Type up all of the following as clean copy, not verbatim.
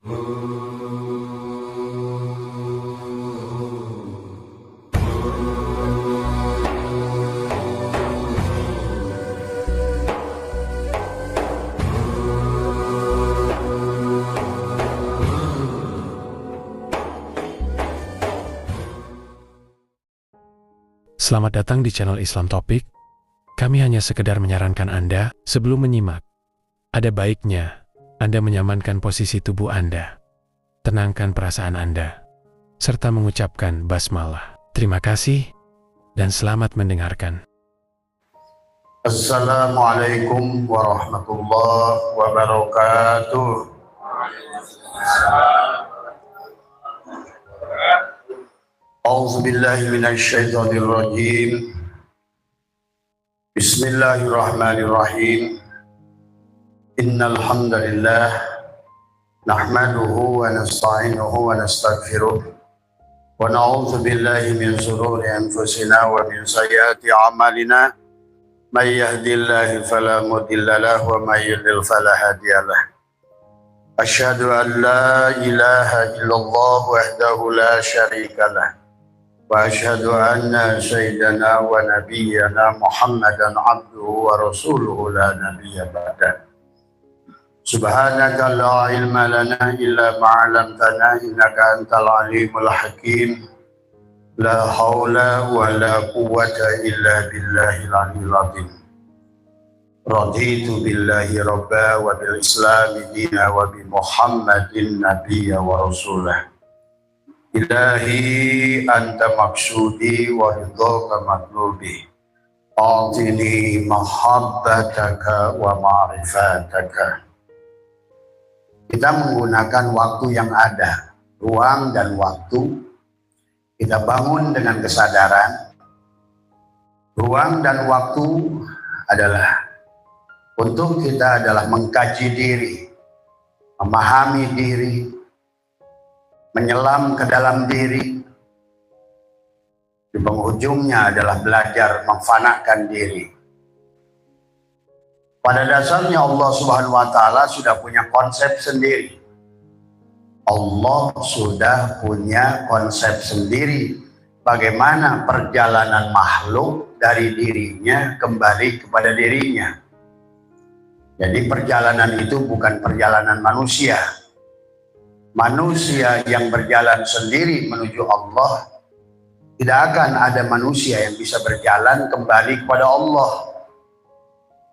Selamat datang di channel Islam Topik. Kami hanya sekedar menyarankan Anda sebelum menyimak. Ada baiknya Anda menyamankan posisi tubuh Anda, tenangkan perasaan Anda, serta mengucapkan basmalah. Terima kasih dan selamat mendengarkan. Assalamualaikum warahmatullahi wabarakatuh. A'udzu billahi minasy syaithanir rajim. Bismillahirrahmanirrahim. Innal hamdalillah nahmaduhu wa nasta'inuhu wa nastaghfiruh wa na'udzu billahi min shururi anfusina wa min sayyiati a'malina. May yahdihillahu fala mudilla lahu wa may yudlil fala hadiya lahu. Asyhadu an la ilaha illallah wahdahu la syarika lahu. Wa asyhadu anna sayyidana wa nabiyyana Muhammadan abduhu wa rasuluhu la nabiyya ba'da. Subhanaka la ilma lana illa ma 'allamtana innaka antal alimul hakim. La haula wa la quwwata illa billahil aliyyil azim. Raditu billahi rabba wa bil islami dina wa bi Muhammadin nabiyya wa rasulah. Ilahi anta maksudi wa ridhaka matlubi. A'tini mahabbataka wa ma'rifataka. Kita menggunakan waktu yang ada, ruang dan waktu. Kita bangun dengan kesadaran. Ruang dan waktu adalah untuk kita adalah mengkaji diri, memahami diri, menyelam ke dalam diri. Di penghujungnya adalah belajar memfanakan diri. Pada dasarnya Allah Subhanahu wa Ta'ala sudah punya konsep sendiri. Allah sudah punya konsep sendiri bagaimana perjalanan makhluk dari dirinya kembali kepada dirinya. Jadi perjalanan itu bukan perjalanan manusia. Manusia yang berjalan sendiri menuju Allah, tidak akan ada manusia yang bisa berjalan kembali kepada Allah.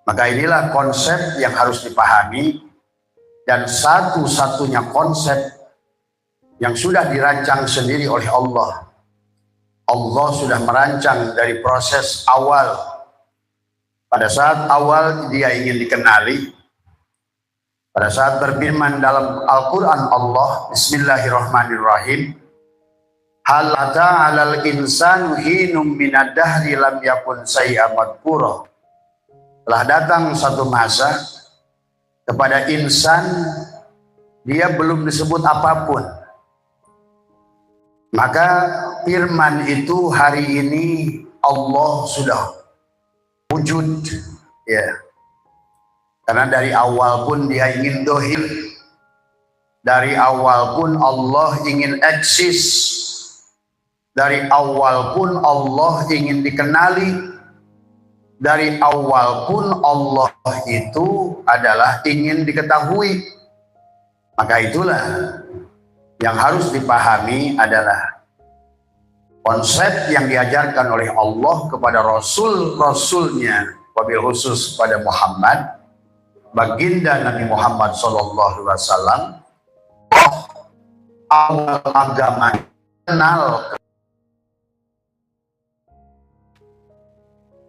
Maka inilah konsep yang harus dipahami, dan satu-satunya konsep yang sudah dirancang sendiri oleh Allah. Allah sudah merancang dari proses awal. Pada saat awal dia ingin dikenali. Pada saat berfirman dalam Al-Quran Allah, Bismillahirrahmanirrahim, Hal ata 'alal insanu hinum minad dahri lam yakun shay'an madhkura. Telah datang satu masa kepada insan, dia belum disebut apapun. Maka firman itu hari ini Allah sudah wujud, ya. Karena dari awal pun dia ingin dohir. Dari awal pun Allah ingin eksis. Dari awal pun Allah ingin dikenali. Dari awal pun Allah itu adalah ingin diketahui. Maka itulah yang harus dipahami adalah konsep yang diajarkan oleh Allah kepada Rasul-Rasulnya, wabil khusus pada Muhammad, baginda Nabi Muhammad SAW. Awal agama kenal.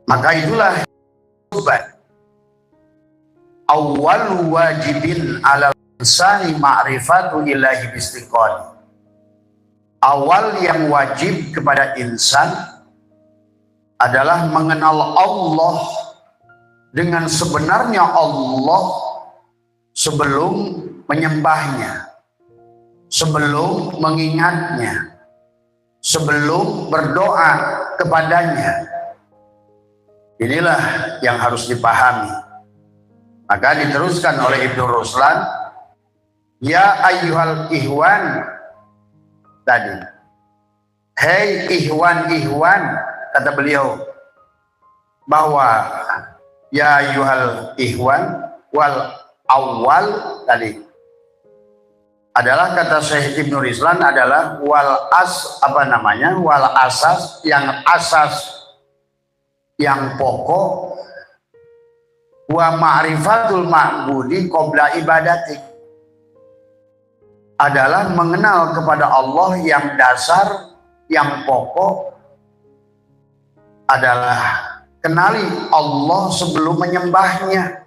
Maka itulah awal wajibin ala insani ma'rifatu ilahi bistiqani. Awal yang wajib kepada insan adalah mengenal Allah dengan sebenarnya Allah sebelum menyembahnya, sebelum mengingatnya, sebelum berdoa kepadanya. Inilah yang harus dipahami. Maka diteruskan oleh Ibnu Ruslan Ya ayyuhal ihwan tadi. Hei ihwan, kata beliau bahwa ya ayyuhal ihwan wal awal tadi adalah kata Syekh Ibnu Rizlan adalah wal asas yang pokok wa ma'rifatul ma'budi qabla ibadati adalah mengenal kepada Allah yang dasar, yang pokok adalah kenali Allah sebelum menyembahnya.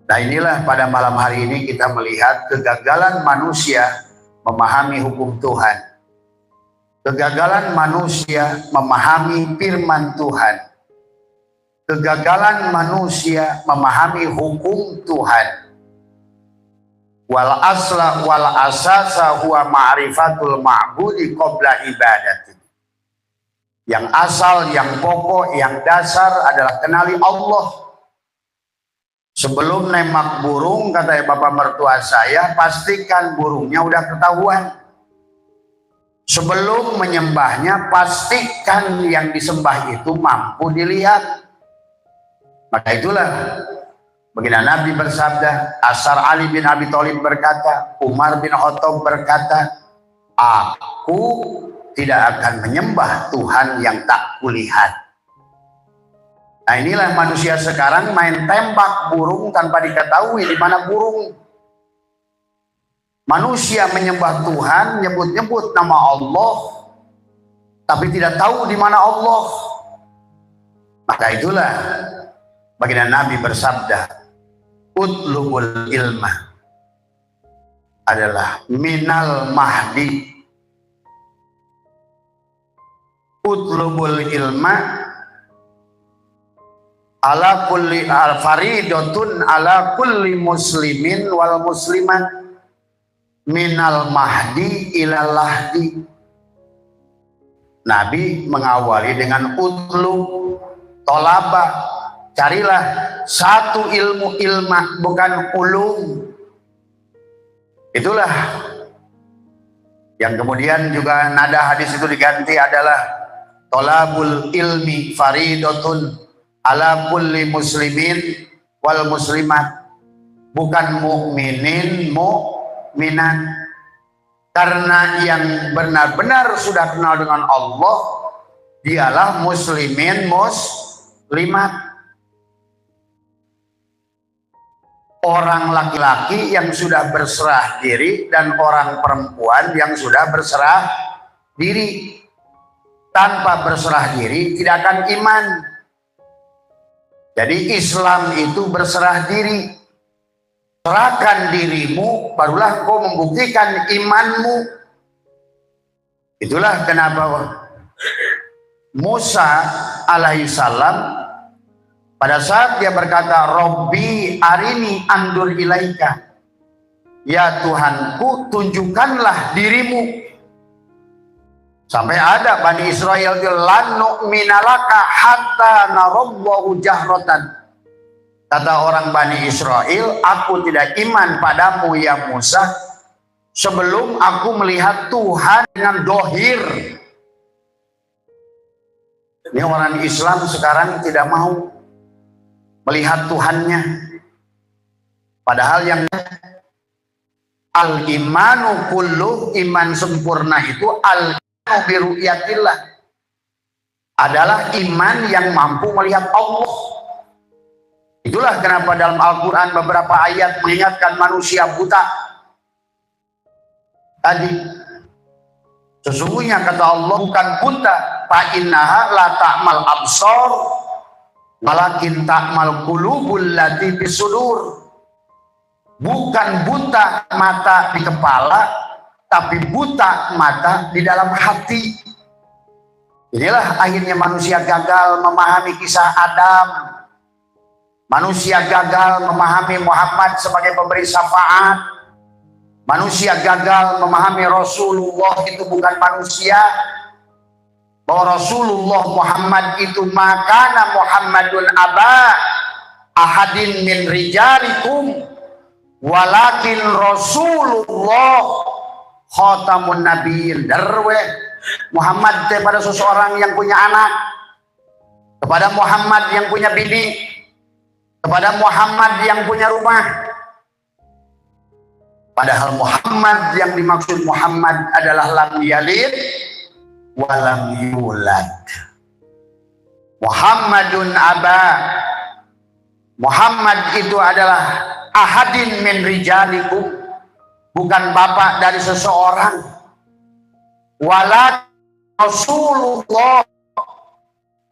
Nah inilah pada malam hari ini kita melihat kegagalan manusia memahami hukum Tuhan. Kegagalan manusia memahami firman Tuhan. Kegagalan manusia memahami hukum Tuhan. Wal asla wal asasa huwa ma'rifatul ma'budi qabla ibadati. Yang asal, yang pokok, yang dasar adalah kenali Allah. Sebelum nembak burung, kata bapak mertua saya, pastikan burungnya udah ketahuan. Sebelum menyembahnya, pastikan yang disembah itu mampu dilihat. Maka itulah baginda Nabi bersabda, Asar Ali bin Abi Thalib berkata, Umar bin Khattab berkata, aku tidak akan menyembah Tuhan yang tak kulihat. Nah inilah manusia sekarang main tembak burung tanpa diketahui di mana burung. Manusia menyembah Tuhan, nyebut-nyebut nama Allah, tapi tidak tahu di mana Allah. Maka itulah baginda Nabi bersabda, utlubul ilma adalah minal mahdi. Utlubul ilma ala kulli faridatun ala kulli muslimin wal muslimat minal mahdi ilal lahdi. Nabi mengawali dengan utlub, tolaba, carilah satu ilmu ilmah, bukan ulum. Itulah yang kemudian juga nada hadis itu diganti adalah tolabul ilmi faridatun ala kulli muslimin wal muslimat, bukan mukminin mukminat. Karena yang benar-benar sudah kenal dengan Allah dialah muslimin muslimat. Orang laki-laki yang sudah berserah diri dan orang perempuan yang sudah berserah diri. Tanpa berserah diri tidak akan iman. Jadi Islam itu berserah diri. Serahkan dirimu, barulah kau membuktikan imanmu. Itulah kenapa Musa alaihissalam pada saat dia berkata, Robbi arini andur ilaika, ya Tuhanku tunjukkanlah dirimu. Sampai ada Bani Israel lan nu'mina laka hatta narabbahu jahratan. Kata orang Bani Israel, aku tidak iman padamu ya Musa sebelum aku melihat Tuhan dengan dohir. Ini orang Islam sekarang tidak mau melihat Tuhannya. Padahal yang al-imanu kullu, iman sempurna itu al-imanu biru'yatillah, adalah iman yang mampu melihat Allah. Itulah kenapa dalam Al-Quran beberapa ayat mengingatkan manusia buta. Tadi sesungguhnya kata Allah bukan buta, fa innaha la ta'mal absar walakin ta'mal qulubul lati fisudur. Bukan buta mata di kepala, tapi buta mata di dalam hati. Inilah akhirnya manusia gagal memahami kisah Adam. Manusia gagal memahami Muhammad sebagai pemberi syafaat. Manusia gagal memahami Rasulullah itu bukan manusia. Bahwa Rasulullah Muhammad itu makana Muhammadun aba ahadin min rijalikum walakin Rasulullah khatamun nabiyyin. Darwe Muhammad kepada seseorang yang punya anak, kepada Muhammad yang punya bini, kepada Muhammad yang punya rumah. Padahal Muhammad yang dimaksud Muhammad adalah lam yalid walam yulad. Muhammadun aba. Muhammad itu adalah ahadin min rijalikum, bukan bapak dari seseorang. Wala Rasulullah,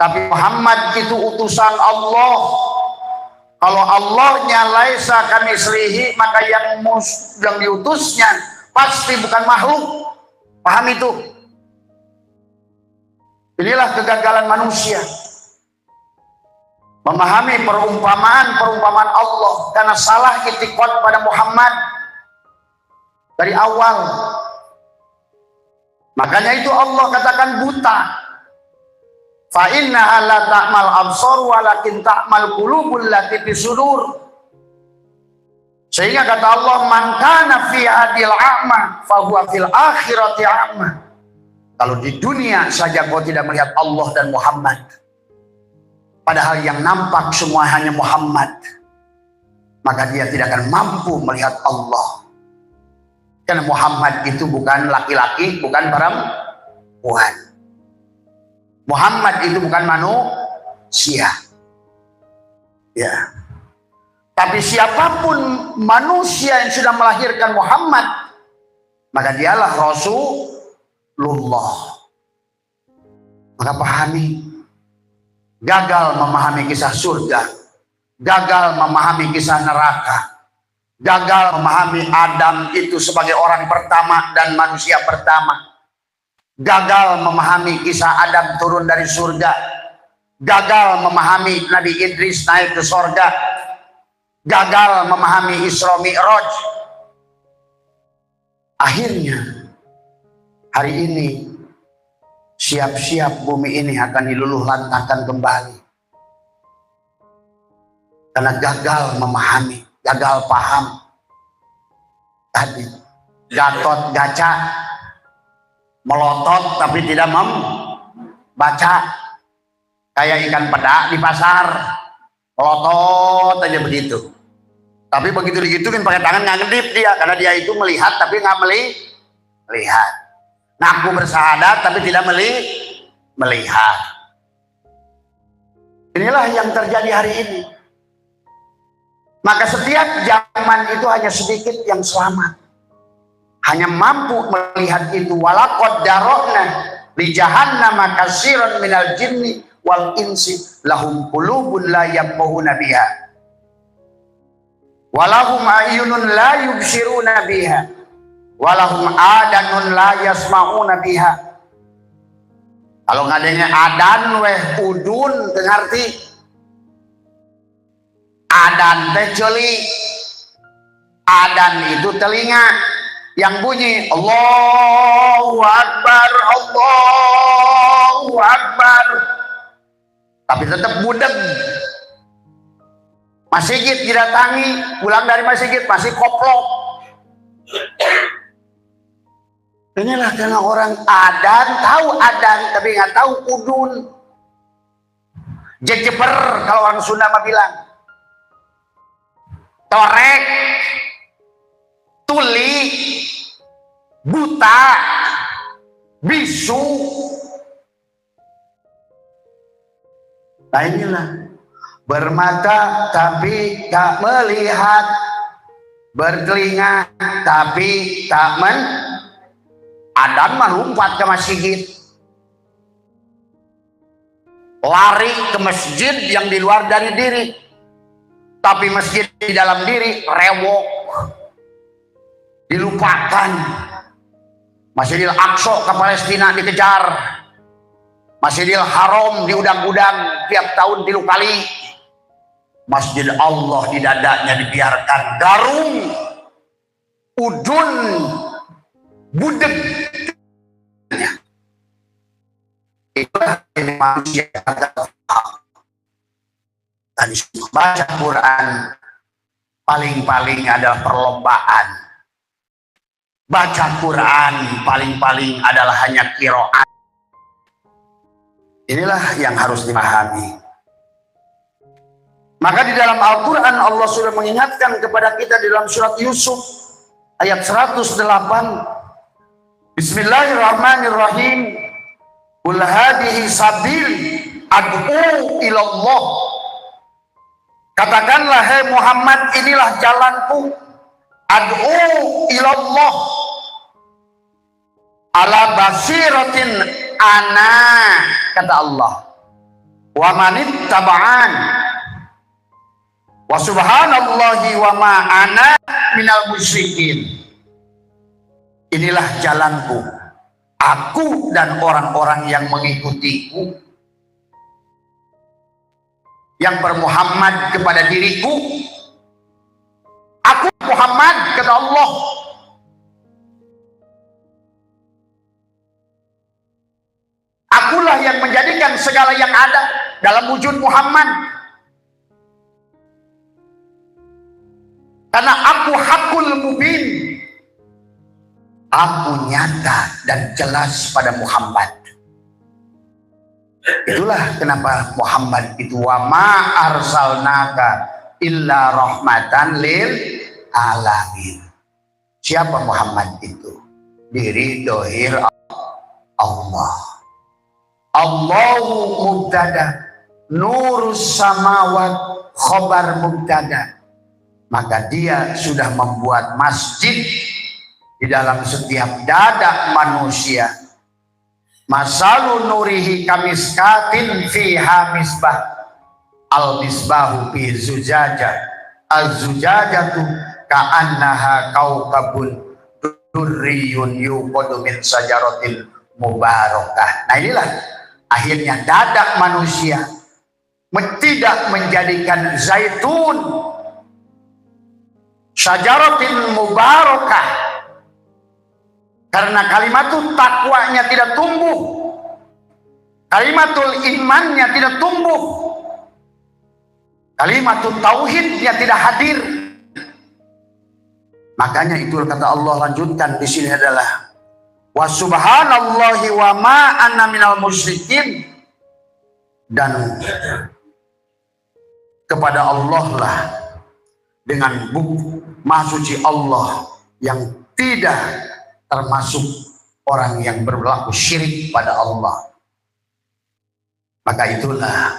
tapi Muhammad itu utusan Allah. Kalau Allahnya laisa kamitslihi, maka yang diutusnya pasti bukan makhluk. Paham itu? Inilah kegagalan manusia, memahami perumpamaan Allah karena salah itikad pada Muhammad dari awal. Makanya itu Allah katakan buta. Fa innaha la ta'mal absar walakin ta'mal qulubul lati fi sudur. Sehingga kata Allah, man kana fi hadil a'ma fa huwa fil akhirati a'ma. Kalau di dunia saja kau tidak melihat Allah dan Muhammad, padahal yang nampak semua hanya Muhammad, maka dia tidak akan mampu melihat Allah. Karena Muhammad itu bukan laki-laki, bukan perempuan. Muhammad itu bukan manusia. Ya. Tapi siapapun manusia yang sudah melahirkan Muhammad, maka dialah Rasulullah. Maka pahami. Gagal memahami kisah surga, gagal memahami kisah neraka, gagal memahami Adam itu sebagai orang pertama dan manusia pertama, gagal memahami kisah Adam turun dari surga, gagal memahami Nabi Idris naik ke surga, gagal memahami Isra Mi'raj. Akhirnya hari ini siap-siap bumi ini akan diluluh lantakkan kembali karena gagal memahami, gagal paham. Tadi Gatot Gaca melotot tapi tidak membaca, kayak ikan peda di pasar, melotot aja begitu. Tapi begitu digituin pakai tangan nggak ngedip dia, karena dia itu melihat tapi nggak melihat. Ngaku bersahadat tapi tidak melihat. Inilah yang terjadi hari ini. Maka setiap zaman itu hanya sedikit yang selamat, hanya mampu melihat itu. Walaqad darokna li jahannama katsiran minal jinni wal insi lahum qulubun la yafqahuna biha walahum ayunun la yubsiruna biha walahum adanun la yasma'una biha. Kalau ngadengnya adan weh udun teu ngarti. Adan teh ceuli. Adan itu telinga yang bunyi Allahu Akbar, Allahu Akbar, tapi tetap budeg. Masjid didatangi, pulang dari masjid masih koplok. Inilah karena orang adan, tahu adan tapi nggak tahu udun. Jejeper kalau orang Sunda mah bilang. Torek, tuli, buta, bisu. Nah inilah, bermata tapi tak melihat, bertelinga tapi tak Adam mah lompat ke masjid, lari ke masjid yang di luar dari diri, tapi masjid di dalam diri rewok, dilupakan. Masjidil Aqsa ke Palestina dikejar, Masjidil Haram diudang-udang tiap tahun 3 kali, Masjid Allah di dadanya dibiarkan garung, udun, budeg. Itulah ini manusia agak tadi baca Quran paling-paling adalah perlombaan. Baca Quran paling-paling adalah hanya qiraat. Inilah yang harus dipahami. Maka di dalam Al-Quran Allah sudah mengingatkan kepada kita di dalam surat Yusuf ayat 108. Bismillahirrahmanirrahim. Qul hadhihi sabil ad'u ilallah. Katakanlah, hai Muhammad, inilah jalanku. Ad'u ilallah. Ala basiratin ana, kata Allah. Wa manittaba'an. Wa subhanallahi wa ma ana minal musyrikin. Inilah jalanku, aku dan orang-orang yang mengikutiku, yang bermuhammad kepada diriku. Aku Muhammad, kata Allah. Akulah yang menjadikan segala yang ada dalam wujud Muhammad. Karena aku hakul mubin, aku nyata dan jelas pada Muhammad. Itulah kenapa Muhammad itu wa ma arsalnaka illa rahmatan lil alamin. Siapa Muhammad itu? Diri dohir Allah. Allahu mubtada, nurus samawat khobar mubtada. Maka dia sudah membuat masjid di dalam setiap dada manusia. Masalu nurihi kamiskatin fiha misbah. Al misbahu fi zujajah. Az-zujajatu ka'annaha kaukabun durriyun yuqadu min sajaratil mubarakah. Nah inilah akhirnya dada manusia tidak menjadikan zaitun syajaratin mubarakah, karena kalimatul takwanya tidak tumbuh, kalimatul imannya tidak tumbuh, kalimatul tauhidnya tidak hadir. Makanya itu kata Allah lanjutkan di sini adalah wa subhanallahi wa ma anna minal musyrikin, dan kepada Allah lah, dengan Maha Suci Allah yang tidak termasuk orang yang berlaku syirik pada Allah. Maka itulah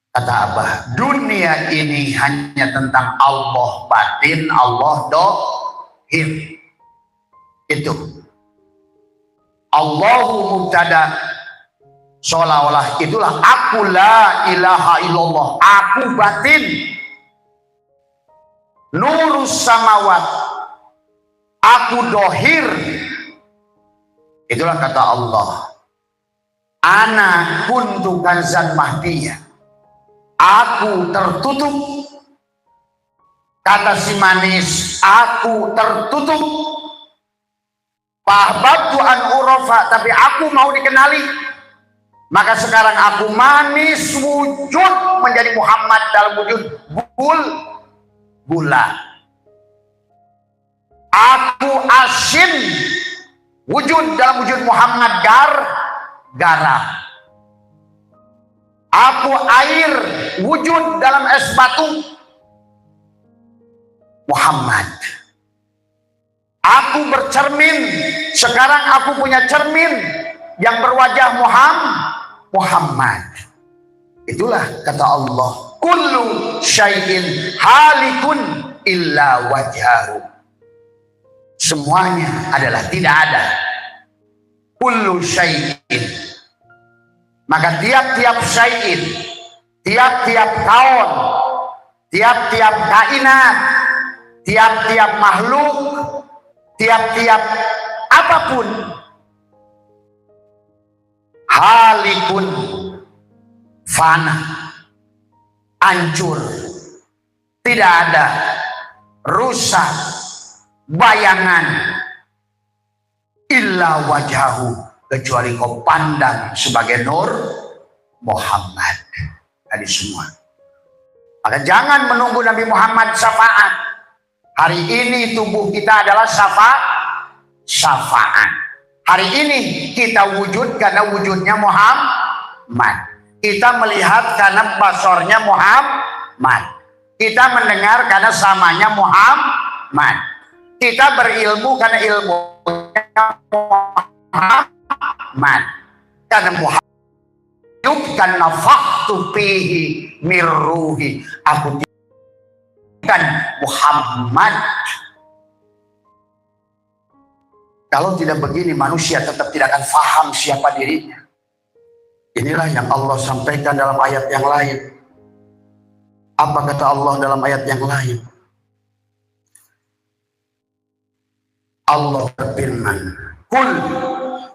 kata Abah, dunia ini hanya tentang Allah batin, Allah dohir. Itu Allahu mubtada, seolah-olah itulah aku la ilaha illallah, aku batin. Nurus samawat, aku dohir. Itulah kata Allah, ana kuntu kanzan mahdiyah, aku tertutup. Kata si manis, aku tertutup. Pahbabtu an urofa, tapi aku mau dikenali. Maka sekarang aku manis wujud menjadi Muhammad dalam wujud gula. Aku asin wujud dalam wujud Muhammad garam. Aku air wujud dalam es batu Muhammad. Aku bercermin, sekarang aku punya cermin yang berwajah Muhammad. Itulah kata Allah, kullu syai'in halikun illa wajhahu. Semuanya adalah tidak ada. Kullu syai'in. Maka tiap-tiap syai'in, tiap-tiap kaun, tiap-tiap kainat, tiap-tiap makhluk, tiap-tiap apapun, halikun, fana, hancur, tidak ada, rusak, bayangan, illa wajhahu, kecuali kau pandang sebagai nur Muhammad. Tadi semua Maka jangan menunggu Nabi Muhammad syafaat. Hari ini tubuh kita adalah syafaat. Hari ini kita wujud karena wujudnya Muhammad. Kita melihat karena basornya Muhammad. Kita mendengar karena samanya Muhammad. Kita berilmu karena ilmunya Muhammad. Karena Muhammad yubkan nafakhtu fihi mir ruhi. Aku bukan Muhammad. Kalau tidak begini, manusia tetap tidak akan faham siapa dirinya. Inilah yang Allah sampaikan dalam ayat yang lain. Apa kata Allah dalam ayat yang lain? Allah berfirman, "Qul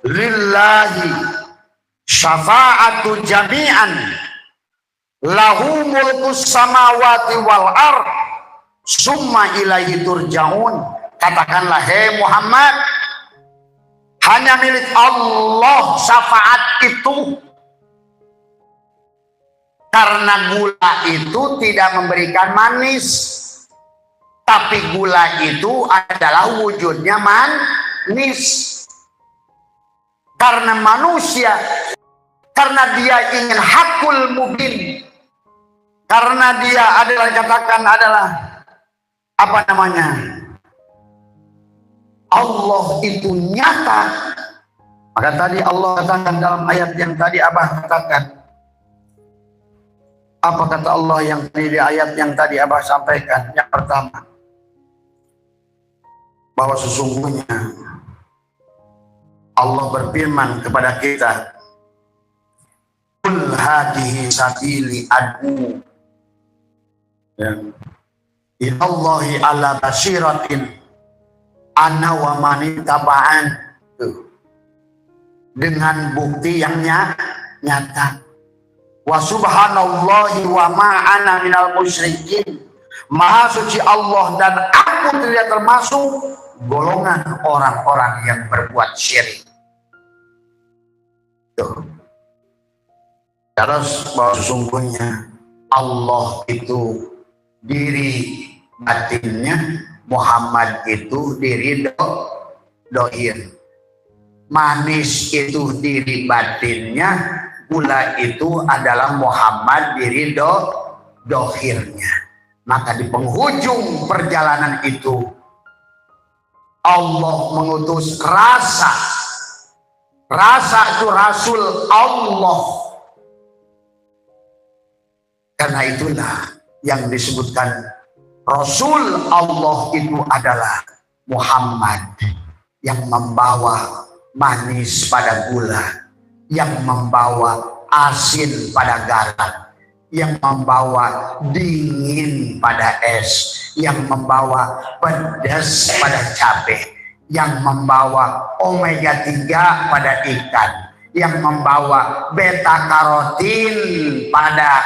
lillahi syafa'atu jami'an lahu mulkus samawati wal ard summa ilaihi turja'un." Katakanlah, hei Muhammad, hanya milik Allah syafaat itu. Karena gula itu tidak memberikan manis, tapi gula itu adalah wujudnya manis. Karena manusia, karena dia ingin hakul mubin, karena dia adalah, katakan adalah apa namanya, Allah itu nyata. Maka tadi Allah katakan dalam ayat yang tadi Abah katakan, apa kata Allah yang di ayat yang tadi Abah sampaikan? Yang pertama, bahwa sesungguhnya Allah berfirman kepada kita, "Qul hadhihi sabili ad'u ilallahi ala basiratin ana wa man ittaba'an." Dengan bukti yang nyata. Wa subhanallahi wa ma'ana minal musyrikin. Maha suci Allah dan aku tidak termasuk golongan orang-orang yang berbuat syirik. Terus bahwa sesungguhnya Allah itu diri batinnya, Muhammad itu diri dohir. Manis itu diri batinnya, gula itu adalah Muhammad diri dohirnya. Maka di penghujung perjalanan itu Allah mengutus rasa. Rasa itu Rasul Allah. Karena itulah yang disebutkan Rasul Allah itu adalah Muhammad, yang membawa manis pada gula, yang membawa asin pada garam, yang membawa dingin pada es, yang membawa pedas pada cabai, yang membawa omega 3 pada ikan, yang membawa beta karotin pada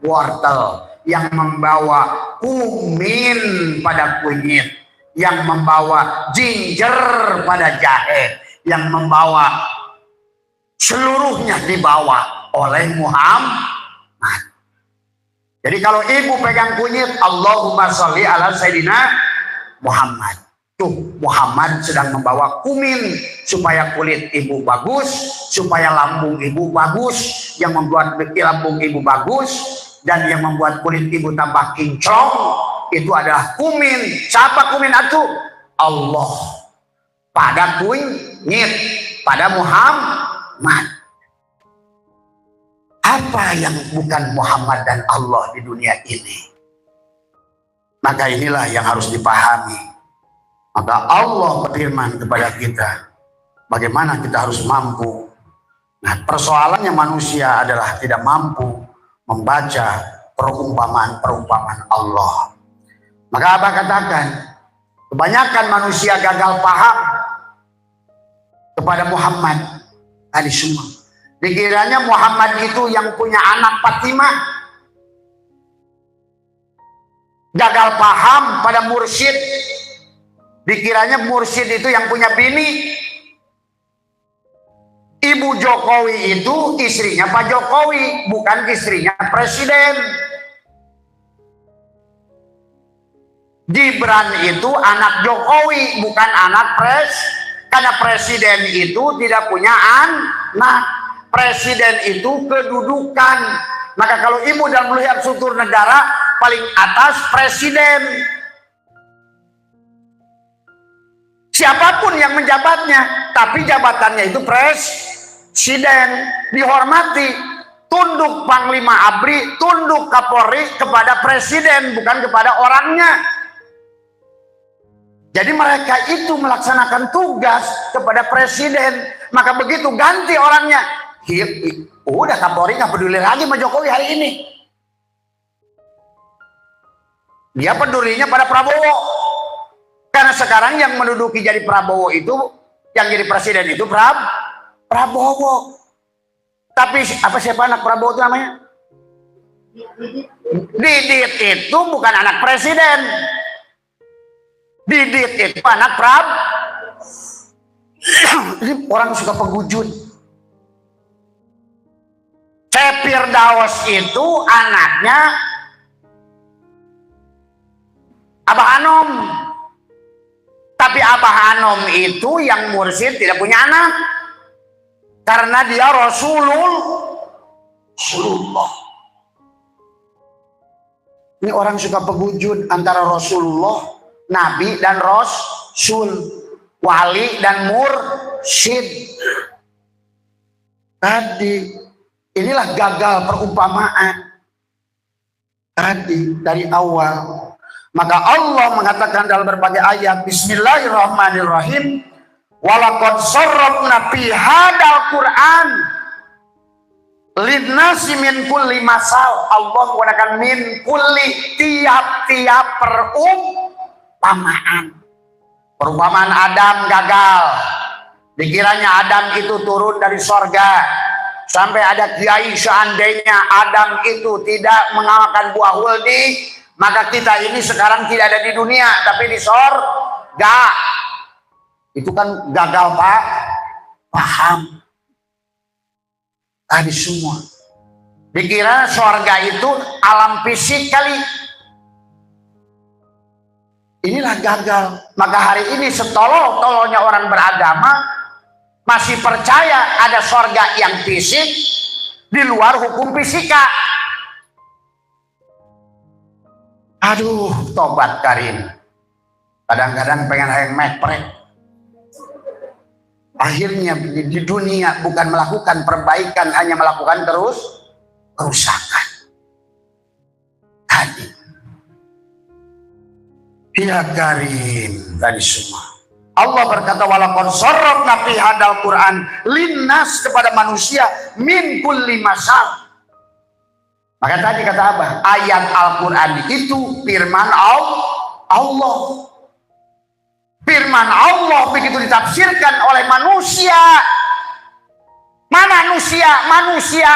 wortel, yang membawa kumin pada kunyit, yang membawa ginger pada jahe, yang membawa seluruhnya dibawa oleh Muhammad. Jadi kalau ibu pegang kunyit, Allahumma sholli ala Sayyidina Muhammad. Tuh, Muhammad sedang membawa kumin supaya kulit ibu bagus, supaya lambung ibu bagus. Yang membuat lambung ibu bagus dan yang membuat kulit ibu tambah kinclong itu adalah kumin. Siapa kumin itu? Allah. Pada kunyit, pada Muhammad. Apa yang bukan Muhammad dan Allah di dunia ini? Maka inilah yang harus dipahami. Maka Allah berfirman kepada kita, bagaimana kita harus mampu. Nah, persoalannya manusia adalah tidak mampu membaca perumpamaan-perumpamaan Allah. Maka Abah katakan, kebanyakan manusia gagal paham kepada Muhammad tadi semua. Dikiranya Muhammad itu yang punya anak Fatimah. Gagal paham pada mursyid. Dikiranya mursyid itu yang punya bini. Ibu Jokowi itu istrinya Pak Jokowi, bukan istrinya presiden. Gibran itu anak Jokowi, bukan anak karena presiden itu tidak punya anak. Presiden itu kedudukan. Maka kalau ibu dan melihat struktur negara, paling atas presiden. Siapapun yang menjabatnya, tapi jabatannya itu presiden, dihormati, tunduk Panglima ABRI, tunduk Kapolri kepada presiden, bukan kepada orangnya. Jadi mereka itu melaksanakan tugas kepada presiden. Maka begitu ganti orangnya, udah Kapolri nggak peduli lagi sama Jokowi hari ini. Dia pedulinya pada Prabowo. Karena sekarang yang menduduki jadi Prabowo itu, yang jadi presiden itu Prabowo. Tapi siapa anak Prabowo itu namanya? Didit itu bukan anak presiden. Didit itu anak Ini orang suka penghujud. Firdaus itu anaknya Abah Anom. Tapi Abah Anom itu yang mursyid tidak punya anak. Karena dia Rasulullah. Ini orang suka penghujud antara Rasulullah, Nabi dan Rasul, wali dan mursyid. Tadi inilah gagal perumpamaan tadi dari awal. Maka Allah mengatakan dalam berbagai ayat, Bismillahirrahmanirrahim, walaqad sarrafna fi hadzal Qur'an linnasi min kulli masal. Allah menggunakan min kulli, tiap-tiap perumpamaan. Perumpamaan Adam gagal. Dikiranya Adam itu turun dari sorga. Sampai ada kiai seandainya Adam itu tidak mengamalkan buah huldi, maka kita ini sekarang tidak ada di dunia, tapi di sorga. Itu kan gagal paham. Tadi semua dikira sorga itu alam fisik kali. Inilah gagal. Maka hari ini setolol-tololnya orang beragama masih percaya ada sorga yang fisik di luar hukum fisika. Aduh, tobat Karim. Kadang-kadang pengen hayang meprek. Akhirnya di dunia bukan melakukan perbaikan, hanya melakukan terus kerusakan. Tadi. Ya Karim, tadi semua. Allah berkata, walaqad sarrafna fi hadzal Qur'an linnas, kepada manusia, min kulli masal. Maka tadi kata apa? Ayat Al-Quran itu firman Allah. Firman Allah begitu ditafsirkan oleh manusia. Mana manusia?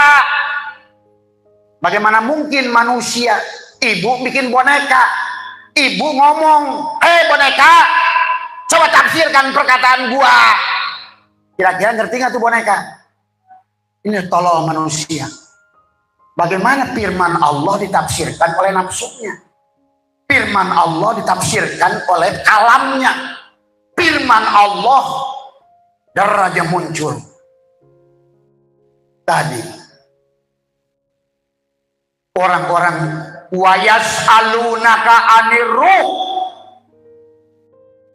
Bagaimana mungkin manusia? Ibu bikin boneka. Ibu ngomong, boneka, coba tafsirkan perkataan gua. Kira-kira ngerti nggak tuh boneka? Ini tolol manusia. Bagaimana firman Allah ditafsirkan oleh nafsunya? Firman Allah ditafsirkan oleh kalamnya. Firman Allah deraja muncul. Tadi orang-orang wayas'alunaka 'anir ruh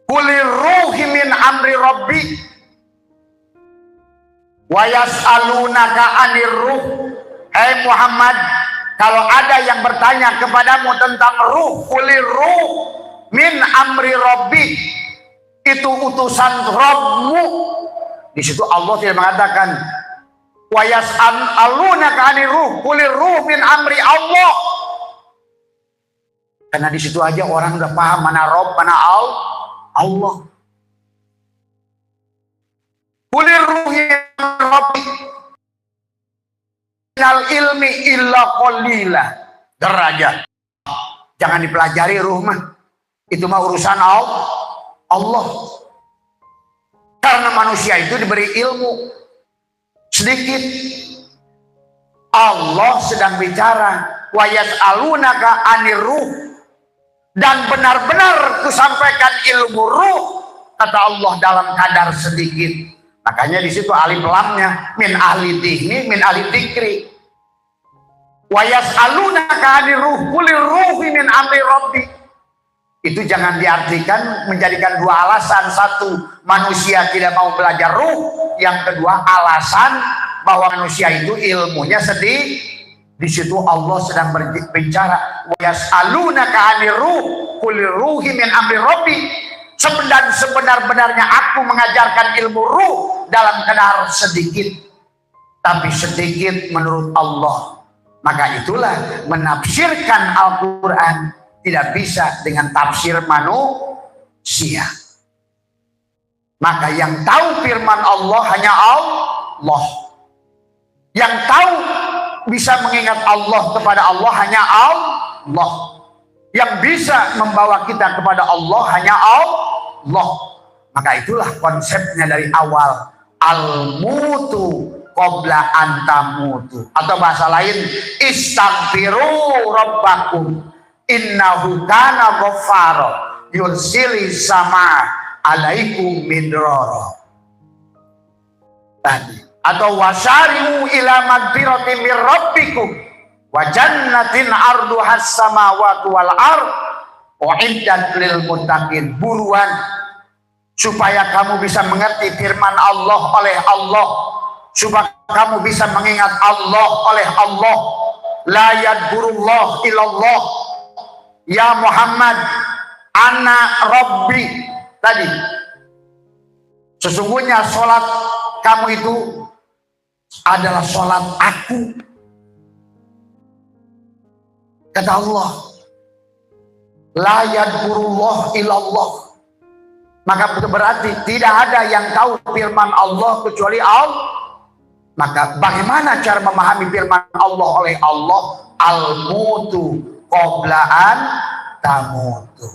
qulir ruhi min amri rabbi wayas'alunaka 'anir ruh. Hai Muhammad, kalau ada yang bertanya kepadamu tentang ruh, kulir ruh min amri rabbi, itu utusan Rabbmu. Di situ Allah tidak mengatakan wa yas'alunaka 'anir ruh, kulir ruh min amri Allah. Karena di situ aja orang udah paham mana Rabb, mana Allah. Kulir ruh min rabbi minal ilmi illa qalila derajat. Jangan dipelajari ruh mah. Itu mah urusan Allah. Karena manusia itu diberi ilmu sedikit. Allah sedang bicara wa yas'alunaka 'anir ruh. dan benar-benar kusampaikan ilmu ruh, kata Allah, dalam kadar sedikit. Makanya di situ alif lamnya min ahli dihni min ahli dikri. Wa yas'alunaka 'anir ruh qulir ruhi min amri rabbi. Itu jangan diartikan menjadikan dua alasan. Satu, manusia tidak mau belajar ruh. Yang kedua, alasan bahwa manusia itu ilmunya sedih. Di situ Allah sedang berbicara, wa yas'alunaka 'anir ruh qulir ruhi min amri rabbi. Sebenar-benarnya aku mengajarkan ilmu ruh dalam kadar sedikit, tapi sedikit menurut Allah. Maka itulah menafsirkan Al-Quran tidak bisa dengan tafsir manusia. Maka yang tahu firman Allah hanya Allah. Yang tahu bisa mengingat Allah kepada Allah hanya Allah. Yang bisa membawa kita kepada Allah hanya Allah. Maka itulah konsepnya dari awal, al-mutu qabla antamutu, atau bahasa lain, istaghfiru rabbakum innahu kana ghaffara yursilis sama alaikum midrara. Tadi, atau wasari'u ila magfiratin mir rabbikum wa jannatin arduhas samawati wal ard uiddat lil muttaqin. Buruan supaya kamu bisa mengerti firman Allah oleh Allah, supaya kamu bisa mengingat Allah oleh Allah. La yadburullah ilallah ya Muhammad ana rabbi. Tadi, sesungguhnya sholat kamu itu adalah sholat aku, kata Allah. La yadburullah ilallah. Maka berarti tidak ada yang tahu firman Allah kecuali Allah. Maka bagaimana cara memahami firman Allah oleh Allah? Al-mutu qoblaan tamutu.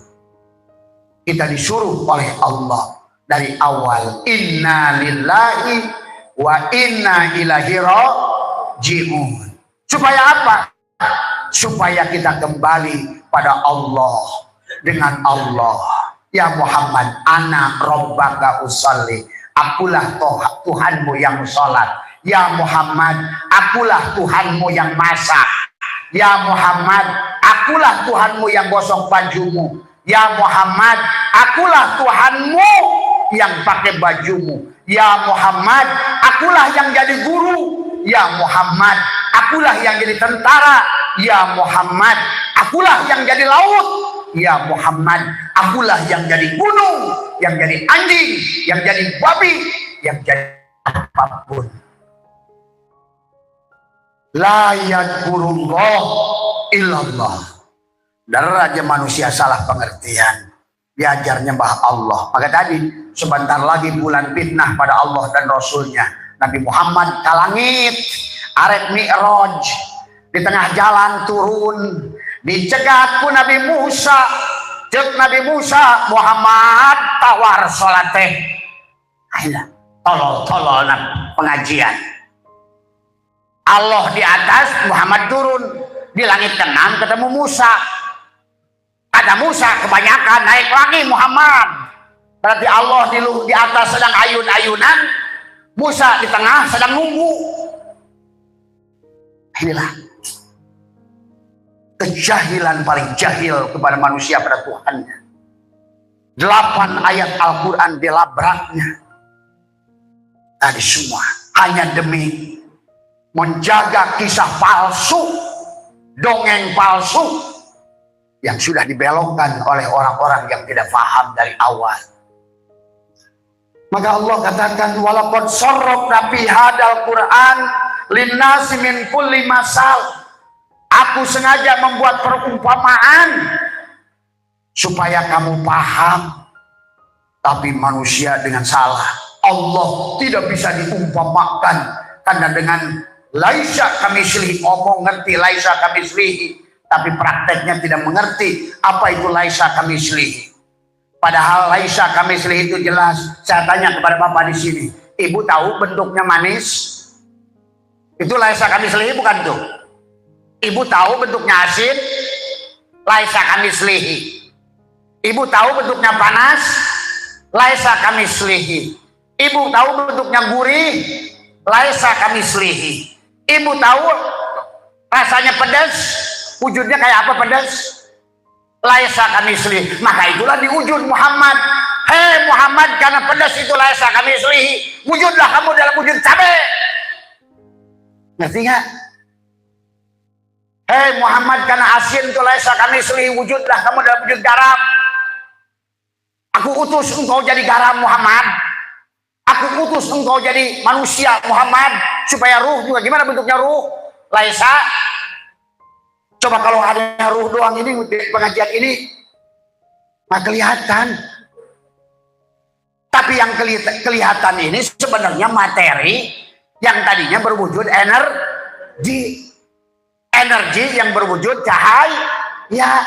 Kita disuruh oleh Allah dari awal, inna lillahi wa inna ilaihi raji'un. Supaya apa? Supaya kita kembali pada Allah. Dengan Allah, ya Muhammad, ana rabbaka usalli, akulah Tuhanmu yang sholat. Ya Muhammad, akulah Tuhanmu yang masak. Ya Muhammad, akulah Tuhanmu yang gosok bajumu. Ya Muhammad, akulah Tuhanmu yang pakai bajumu. Ya Muhammad, akulah yang jadi guru. Ya Muhammad, akulah yang jadi tentara. Ya Muhammad, akulah yang jadi laut. Ya Muhammad, akulah yang jadi gunung, yang jadi anjing, yang jadi babi, yang jadi apapun. La yadkurullah illallah. Raja manusia salah pengertian, diajar nyembah Allah. Maka tadi sebentar lagi bulan fitnah pada Allah dan Rasulnya. Nabi Muhammad ke langit, arep mi'raj, di tengah jalan turun, dicegat ku Nabi Musa. Cek Nabi Musa, Muhammad tawar sholat teh. Ayolah, tolol pengajian. Allah di atas, Muhammad turun. Di langit tenang ketemu Musa. Ada Musa kebanyakan, naik lagi Muhammad. Berarti Allah di atas sedang ayun-ayunan, Musa di tengah sedang nunggu. Inilah kejahilan paling jahil kepada manusia pada Tuhannya. 8 ayat Al-Quran dilabraknya. Tadi semua hanya demi menjaga kisah palsu, dongeng palsu yang sudah dibelokkan oleh orang-orang yang tidak paham dari awal. Maka Allah katakan, walaqad sarrafna fi hadzal Qur'an linnasi min kulli masal. Aku sengaja membuat perumpamaan supaya kamu paham, tapi manusia dengan salah. Allah tidak bisa diumpamakan karena dengan laisa kamislihi, ngomong ngerti laisa kamislihi, tapi prakteknya tidak mengerti apa itu laisa kamislihi. Padahal laisa kamislihi itu jelas. Saya tanya kepada Bapak di sini, Ibu tahu bentuknya manis? Itu laisa kamislihi bukan tuh? Ibu tahu bentuknya asin? Laisa kamislihi. Ibu tahu bentuknya panas, laisa kamitslihi. Ibu tahu bentuknya gurih, laisa kamitslihi. Ibu tahu rasanya pedas, wujudnya kayak apa pedas? Laisa kamitslihi. Maka itulah di wujud Muhammad. Hei Muhammad, karena pedas itu laisa kamitslihi, wujudlah kamu dalam wujud cabai. Ngerti nggak? Hei Muhammad, karena asin itu laisa kamitslihi, wujudlah kamu dalam wujud garam. Aku utus engkau jadi garam Muhammad. Aku utus engkau jadi manusia Muhammad. Supaya ruh juga, gimana bentuknya ruh? Laisa. Coba kalau ada ruh doang ini di pengajian ini, nggak kelihatan. Tapi yang kelihatan ini sebenarnya materi yang tadinya berwujud energi. Energi yang berwujud cahaya. Ya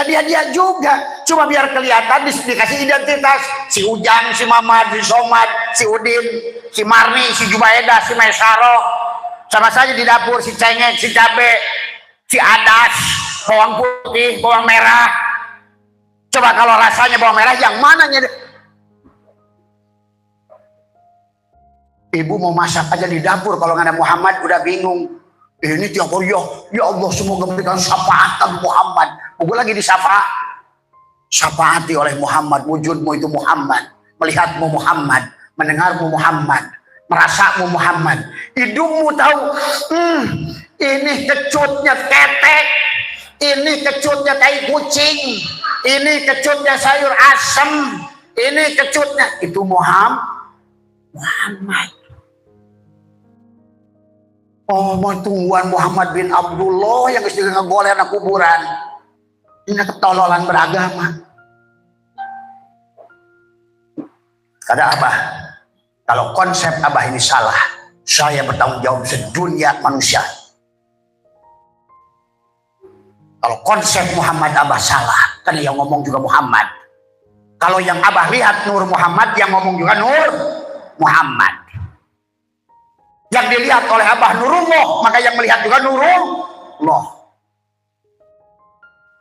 dia juga. Cuma biar kelihatan dikasih identitas. Si Ujang, si Mamad, si Somad, si Udin, si Marni, si Jubaida, si Maisaro. Sama saja di dapur, si Cengek, si Cabe, si Adas, bawang putih, bawang merah. Coba kalau rasanya bawang merah, yang mananya? Ibu mau masak aja di dapur, kalau nggak ada Muhammad udah bingung. Ini tiap hari ya Allah, semoga memberikan syafaatan Muhammad. Gue lagi disapa, syafaati oleh Muhammad. Wujudmu itu Muhammad, melihatmu Muhammad, mendengarmu Muhammad, merasamu Muhammad. Hidungmu tahu, ini kecutnya tetek, ini kecutnya tai kucing, ini kecutnya sayur asem, ini kecutnya itu Muhammad. Oh, Tuhan Muhammad bin Abdullah yang istilah ngegoleh anak kuburan. Ini ketololan beragama. Kata Abah, kalau konsep Abah ini salah, saya bertanggung jawab sedunia manusia. Kalau konsep Muhammad Abah salah, karena yang ngomong juga Muhammad. Kalau yang Abah lihat Nur Muhammad, yang ngomong juga Nur Muhammad. Yang dilihat oleh Abah Nurullah, maka yang melihat juga Nurullah.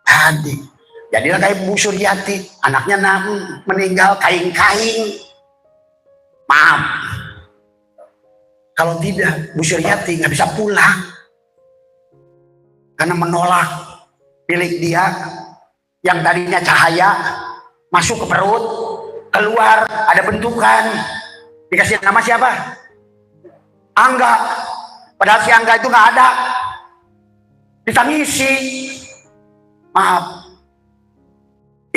Adik, jadilah kayak Bu Suryati, anaknya meninggal kaing-kaing. Maaf, kalau tidak Bu Suryati nggak bisa pulang karena menolak milik dia yang tadinya cahaya masuk ke perut, keluar ada bentukan, dikasih nama siapa? Angga. Padahal si Angga itu nggak ada, ditangisi. Maaf,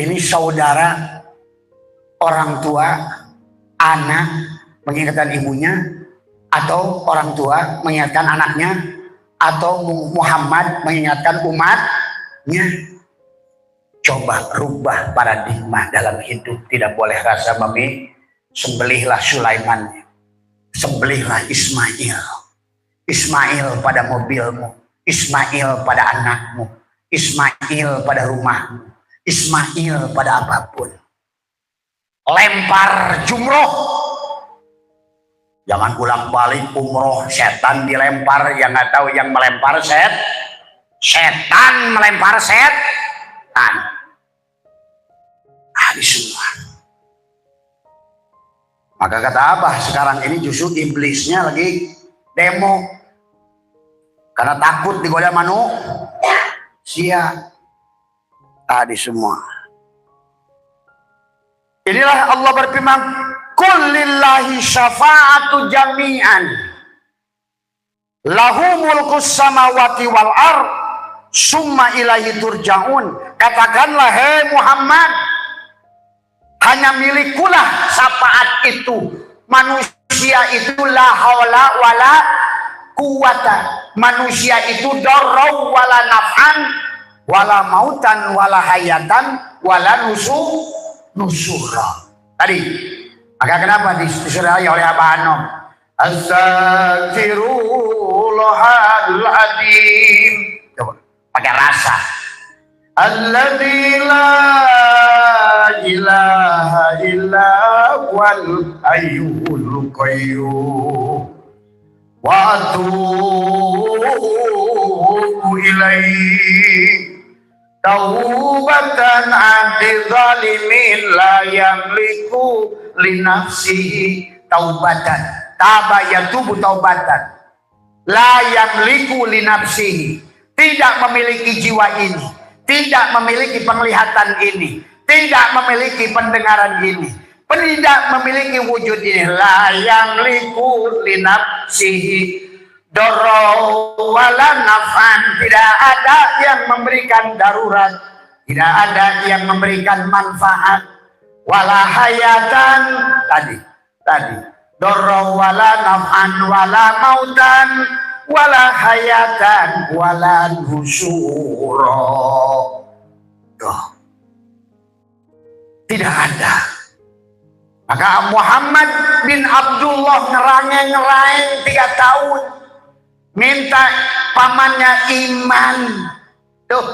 ini saudara, orang tua, anak mengingatkan ibunya, atau orang tua mengingatkan anaknya, atau Muhammad mengingatkan umatnya. Coba rubah paradigma dalam hidup. Tidak boleh rasa mami. Sembelihlah Sulaiman, sembelihlah Ismail. Ismail pada mobilmu, Ismail pada anakmu, Ismail pada rumahmu, Ismail pada apapun. Lempar jumroh, jangan ulang balik umroh. Setan dilempar, yang nggak tahu yang melempar setan melempar setan. Habis semua. Maka kata Abah, sekarang ini justru iblisnya lagi demo karena takut digoda manusia. Tadi semua. Inilah Allah berfirman, "Qul lillahi syafa'atu jami'an. Lahu mulkus samawati wal ard, summa ilaihi turja'un." Katakanlah, hei Muhammad, hanya milikulah syafaat itu. Manusia itu la haula wala quwata. Manusia itu darrau wala naf'an wala mautan wala hayatan wala nusura. Tadi, maka kenapa disuruh oleh Abah Anom? Astaghfirullahal adzim. Coba pakai rasa. Alladzi la ilaha illa huwal hayyul qayyum wa atubu ilaihi taubatan anti zalimin la yamliku li nafsihi taubatan. Taba yatubu taubatan. La yamliku li nafsihi. Tidak memiliki jiwa ini, tidak memiliki penglihatan ini, tidak memiliki pendengaran ini, tidak memiliki wujud ini. La yamliku li nafsihi Doro wala nafan, tidak ada yang memberikan darurat, tidak ada yang memberikan manfaat, wala hayatan tadi doro wala nafan wala mautan wala hayatan wala nusuro. Tidak ada. Maka Muhammad bin Abdullah ngerang 3 tahun minta pamannya iman. Tuh,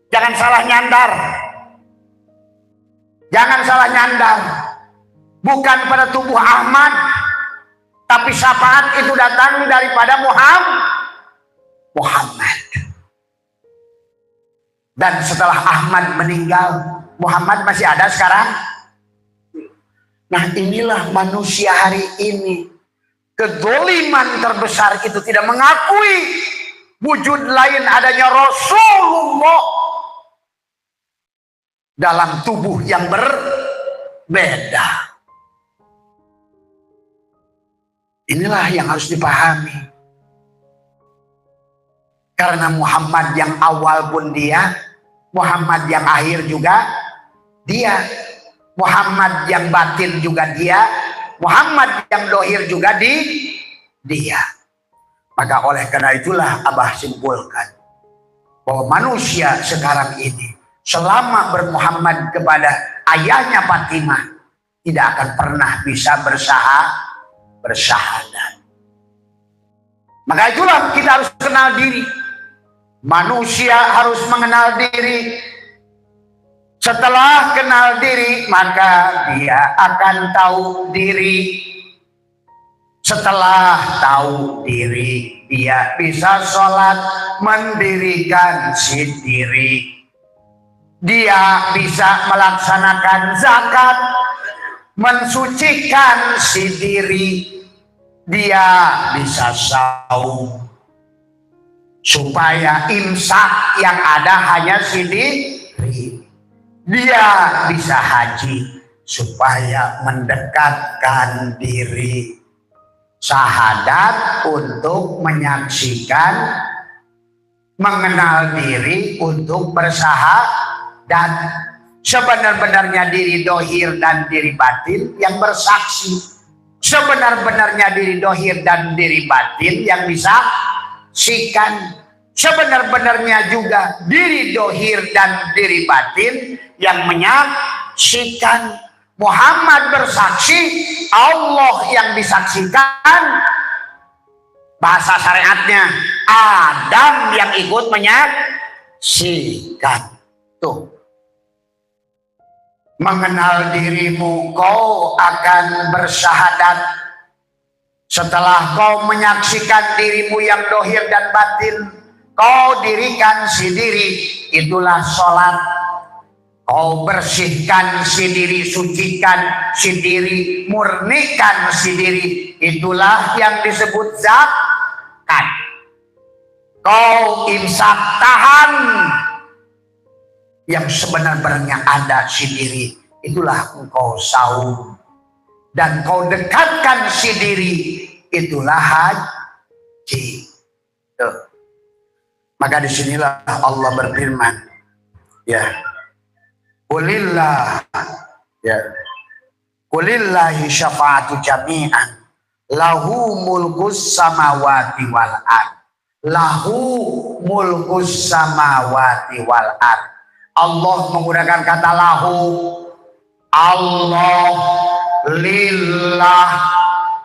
jangan salah nyandar. Jangan salah nyandar. Bukan pada tubuh Ahmad, tapi syafaat itu datang daripada Muhammad. Dan setelah Ahmad meninggal, Muhammad masih ada sekarang. Nah, inilah manusia hari ini. Kezaliman terbesar itu tidak mengakui wujud lain adanya Rasulullah dalam tubuh yang berbeda. Inilah yang harus dipahami. Karena Muhammad yang awal pun dia, Muhammad yang akhir juga dia, Muhammad yang batin juga dia, Muhammad yang dohir juga dia. Maka oleh karena itulah Abah simpulkan bahwa manusia sekarang ini selama bermuhammad kepada ayahnya Fatimah tidak akan pernah bisa bersahadat. Maka itulah kita harus kenal diri. Manusia harus mengenal diri. Setelah kenal diri, maka dia akan tahu diri. Setelah tahu diri, dia bisa sholat mendirikan si diri. Dia bisa melaksanakan zakat, mensucikan si diri. Dia bisa saum, supaya imsak yang ada hanya si diri. Dia bisa haji supaya mendekatkan diri. Syahadat untuk menyaksikan, mengenal diri untuk bersahadat. Sebenar-benarnya diri dohir dan diri batin yang bersaksi. Sebenar-benarnya diri dohir dan diri batin yang disaksikan. Sebenar-benarnya juga diri dohir dan diri batin yang menyaksikan. Muhammad bersaksi, Allah yang disaksikan. Bahasa syariatnya Adam yang ikut menyaksikan. Tuh, mengenal dirimu, kau akan bersyahadat. Setelah kau menyaksikan dirimu yang dohir dan batin, kau dirikan si diri, itulah sholat. Kau bersihkan si diri, sucikan si diri, murnikan si diri, itulah yang disebut zakat. Kau imsak, tahan yang sebenarnya ada si diri, itulah engkau saum. Dan kau dekatkan si diri, itulah haji. Tuh. Maka disinilah Allah berfirman, ya, Qulillah, ya, Qulillahi syafa'atu jami'an, lahu mulkus samawati wal ard, lahu mulkus samawati wal ard. Allah menggunakan kata lahu. Allah, lillah,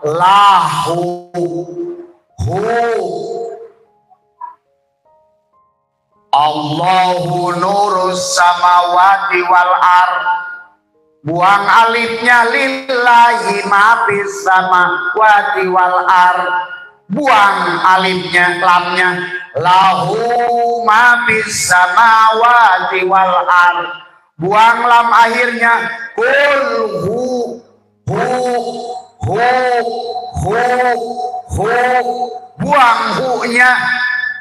lahu, hu. Allahu nurus samawati wal ard. Buang alifnya, lillahi ma fis samawati wal ard. Buang alifnya, lamnya, lahu ma fis samawati wal ard. Buang lam akhirnya, kul hu hu, buang hu-nya,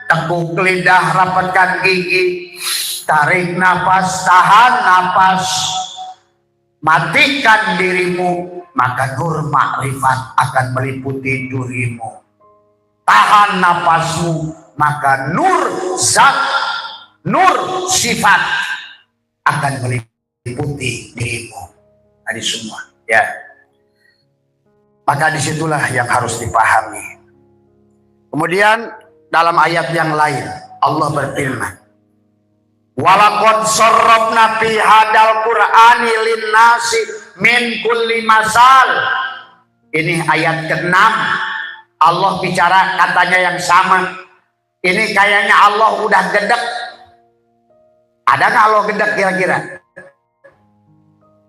tekuk lidah, rapatkan gigi, tarik nafas, tahan nafas, matikan dirimu, maka nur makrifat akan meliputi dirimu. Tahan nafasmu, maka nur zat, nur sifat akan meliputi dirimu. Tadi semua, ya. Maka disitulah yang harus dipahami. Kemudian dalam ayat yang lain Allah berfirman, walaqad sarrafna fi hadal qur'ani linnasi min kulli masal. Ini ayat ke-6. Allah bicara katanya yang sama. Ini kayaknya Allah udah gedek. Ada nggak Allah gedek kira-kira?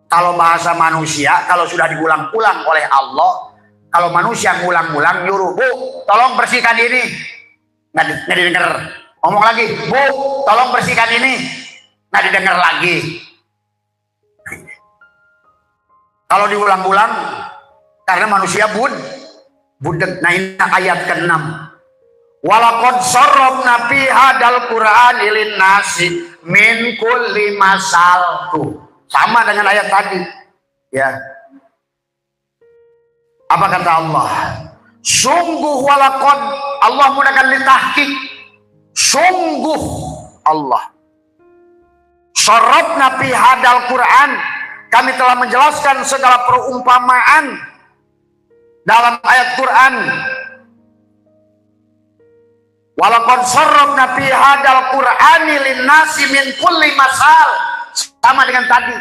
Kalau bahasa manusia, kalau sudah diulang-ulang oleh Allah, kalau manusia ngulang-ulang nyuruh, bu, tolong bersihkan ini, nggak didengar. Ngomong lagi, bu, tolong bersihkan ini, nggak didengar lagi. Kalau diulang-ulang, karena manusia budek. Nah ini ayat ke-6. Walaqad sarrafna fi hadal qur'ani linnasi min kulli masal. Tuh, sama dengan ayat tadi. Ya. Apa kata Allah? Sungguh walaqad, Allah menggunakan litahqiq. Sungguh Allah. Sarrafna fi hadal Qur'an, kami telah menjelaskan segala perumpamaan dalam ayat Quran. Walaqad sarrafna fi hadal Qur'ani linnasi min kulli masal. Sama dengan tadi.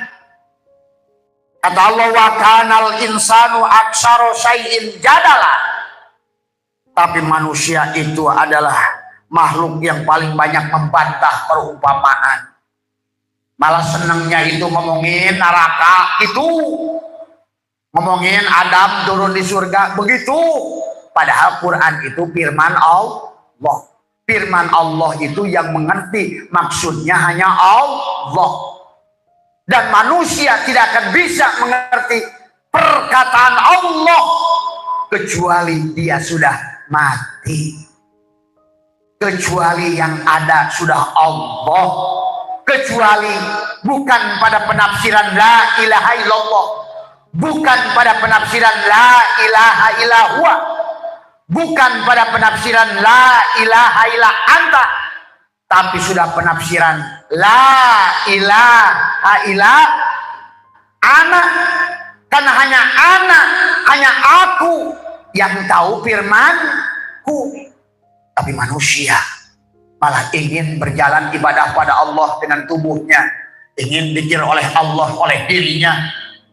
Kata Allah, wa kanal insanu aksaro syai'in jadala. Tapi manusia itu adalah makhluk yang paling banyak membantah perumpamaan. Malah senangnya itu ngomongin neraka itu, ngomongin Adam turun di surga begitu. Padahal Quran itu firman Allah. Firman Allah itu yang mengerti maksudnya hanya Allah. Dan manusia tidak akan bisa mengerti perkataan Allah kecuali dia sudah mati. Kecuali yang ada sudah Allah. Kecuali bukan pada penafsiran la ilaha illallah. Bukan pada penafsiran la ilaha illahua. Bukan pada penafsiran la ilaha illa anta. Tapi sudah penafsiran la ilaha illa ana. Karena hanya ana, hanya aku yang tahu firmanku. Tapi manusia malah ingin berjalan ibadah pada Allah dengan tubuhnya, ingin dikir oleh Allah oleh dirinya,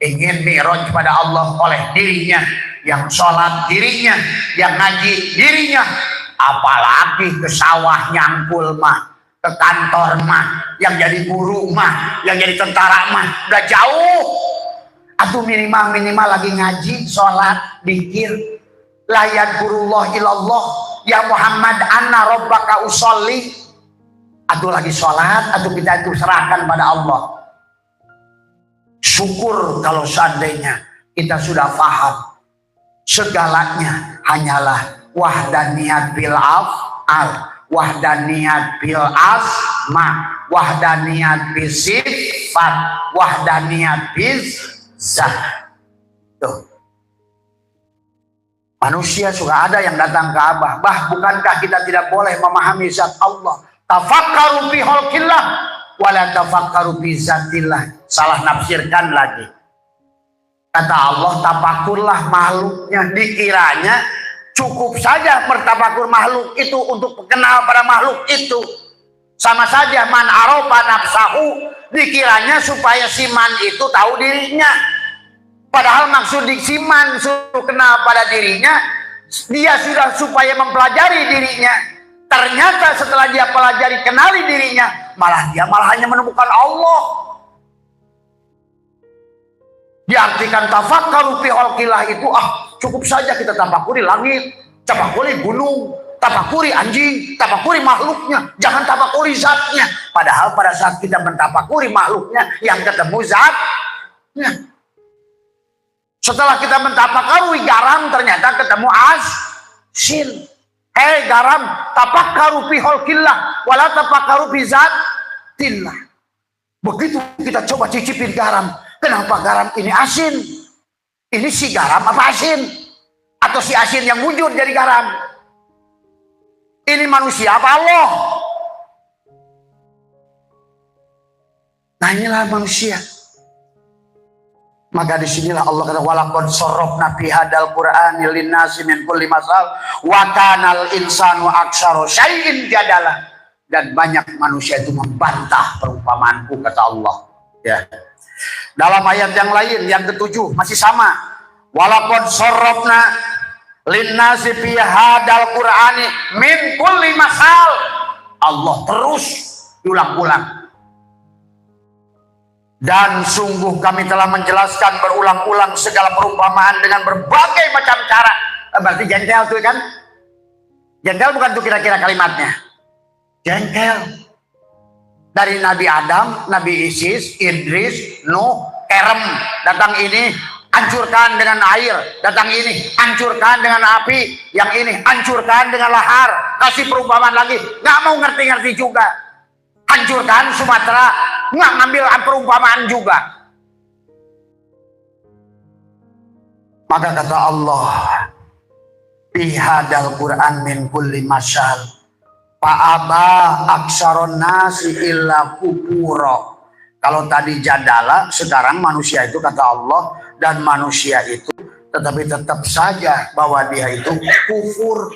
ingin mi'raj pada Allah oleh dirinya, yang sholat dirinya, yang ngaji dirinya. Apalagi ke sawah nyangkul mah, ke kantor mah, yang jadi guru mah, yang jadi tentara mah, udah jauh. Atau minimal lagi ngaji, sholat, dikir. La yadkurullah ilallah, ya Muhammad anna rabbaka usolli. Atau lagi sholat, atau kita itu serahkan pada Allah. Syukur kalau seandainya kita sudah paham segalanya hanyalah wahdaniyat bil af'al, wahdaniyat bil asma, wahdaniyat bis sifat, wahdaniyat bis zat. Tuh. Manusia suka ada yang datang ke Abah, bah, bukankah kita tidak boleh memahami zat Allah? Tafakkaru fi khalqillah wala tafakkaru fi zatillah. Salah nafsirkan lagi. Kata Allah, tafakurlah makhluknya. Dikiranya cukup saja bertafakur makhluk itu untuk kenal pada makhluk itu. Sama saja man arofa nafsahu, dikiranya supaya si man itu tahu dirinya. Padahal maksud di si man suruh kenal pada dirinya, dia sudah supaya mempelajari dirinya. Ternyata setelah dia pelajari kenali dirinya, dia malah hanya menemukan Allah. Diartikan tafakkaru fi khalqillah itu cukup saja kita tafakuri langit, tafakuri gunung, Tafakuri anjing, tafakuri makhluknya, jangan tafakuri zatnya. Padahal pada saat kita mentafakuri makhluknya, yang ketemu zatnya. Setelah kita mentafakuri garam, ternyata ketemu asin. Hei garam, tafakkaru fi khalqillah, wala tafakkaru fi zatillah. Begitu kita coba cicipin garam, kenapa garam ini asin? Ini si garam apa asin? Atau si asin yang wujud jadi garam? Ini manusia apa Allah? Nah inilah manusia. Maka disinilah Allah kata walaqad sarrafna fi hadzal qur'ani linnasi min kulli masal wa kanal insanu aktsara syai'in jadala. Dan banyak manusia itu membantah perumpamaanku, kata Allah. Ya. Dalam ayat yang lain yang ketujuh masih sama. Walaqad sarrafna linnasi fi hadzal qur'ani min kulli masal. Allah terus diulang-ulang. Dan sungguh kami telah menjelaskan berulang-ulang segala perumpamaan dengan berbagai macam cara. Berarti jengkel tuh kan? Jengkel bukan tuh kira-kira kalimatnya. Jengkel. Dari Nabi Adam, Nabi Isis, Idris, Nuh, Kerem. Datang ini, hancurkan dengan air. Datang ini, hancurkan dengan api. Yang ini, hancurkan dengan lahar. Kasih perumpamaan lagi. Nggak mau ngerti-ngerti juga. Hancurkan Sumatera, nggak ngambil perumpamaan juga. Maka kata Allah, bihadal Quran min kulli masyal fa'aba aksaron nasi illa kufura. Kalau tadi jadala, sekarang manusia itu kata Allah, dan manusia itu tetapi tetap saja bahwa dia itu kufur,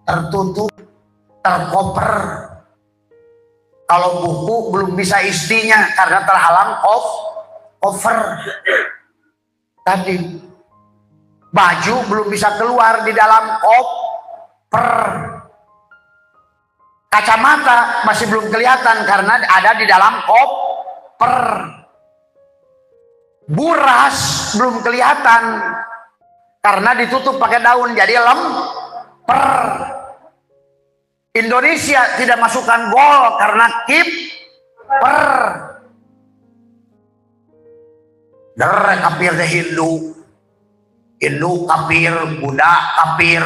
tertutup, terkoper. Kalau buku belum bisa isinya karena terhalang cover. Tadi baju belum bisa keluar di dalam koper. Kacamata masih belum kelihatan karena ada di dalam koper. Buras belum kelihatan karena ditutup pakai daun jadi lemper. Indonesia tidak masukkan gol karena kiper. Derek kafir deh Hindu kafir, Buddha kafir.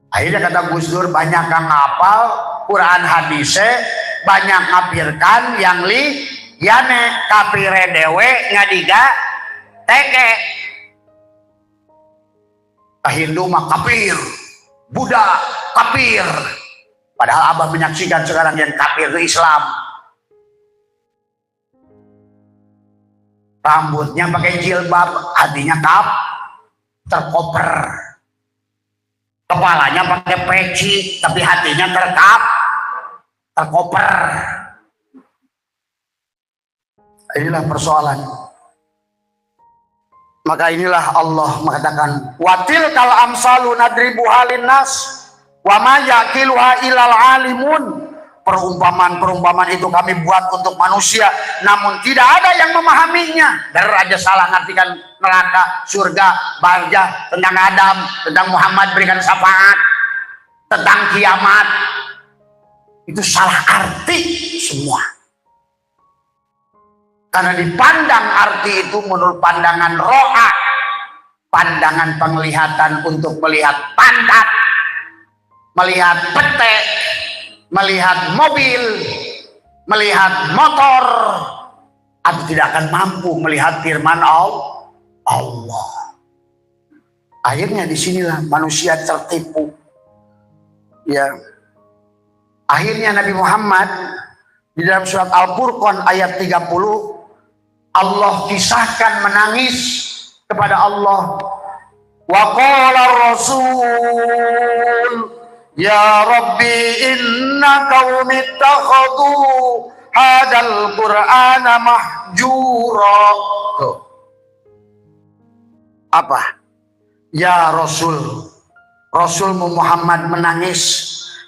Akhirnya kata Gus Dur, banyak yang ngapal Quran hadisnya, banyak ngapirkan yang yane kafire dewe ngadiga teke. Hindu mah kafir, Buddha kafir. Padahal abah menyaksikan sekarang yang kafir itu Islam. Rambutnya pakai jilbab, hatinya terkoper. Kepalanya pakai peci, tapi hatinya terkoper. Inilah persoalan. Maka inilah Allah mengatakan, watil kal amsalu nadribu halin nas wa ma yaqiluha ilal alimun. Perumpamaan-perumpamaan itu kami buat untuk manusia, namun tidak ada yang memahaminya. Dari aja salah ngartikan neraka, surga, barzah, tentang Adam, tentang Muhammad berikan syafaat, tentang kiamat. Itu salah arti semua. Karena dipandang arti itu menurut pandangan ro'a, pandangan penglihatan untuk melihat pantat, melihat pete, melihat mobil, melihat motor, atau tidak akan mampu melihat firman Allah. Akhirnya disinilah manusia tertipu. Ya, akhirnya Nabi Muhammad di dalam surat Al-Furqan ayat 30, Allah kisahkan menangis kepada Allah. Wa qala Rasul, ya Rabbi inna qaumi ittakhadhu hadzal Qur'ana mahjura. Apa? Ya Rasul, Rasulmu Muhammad menangis,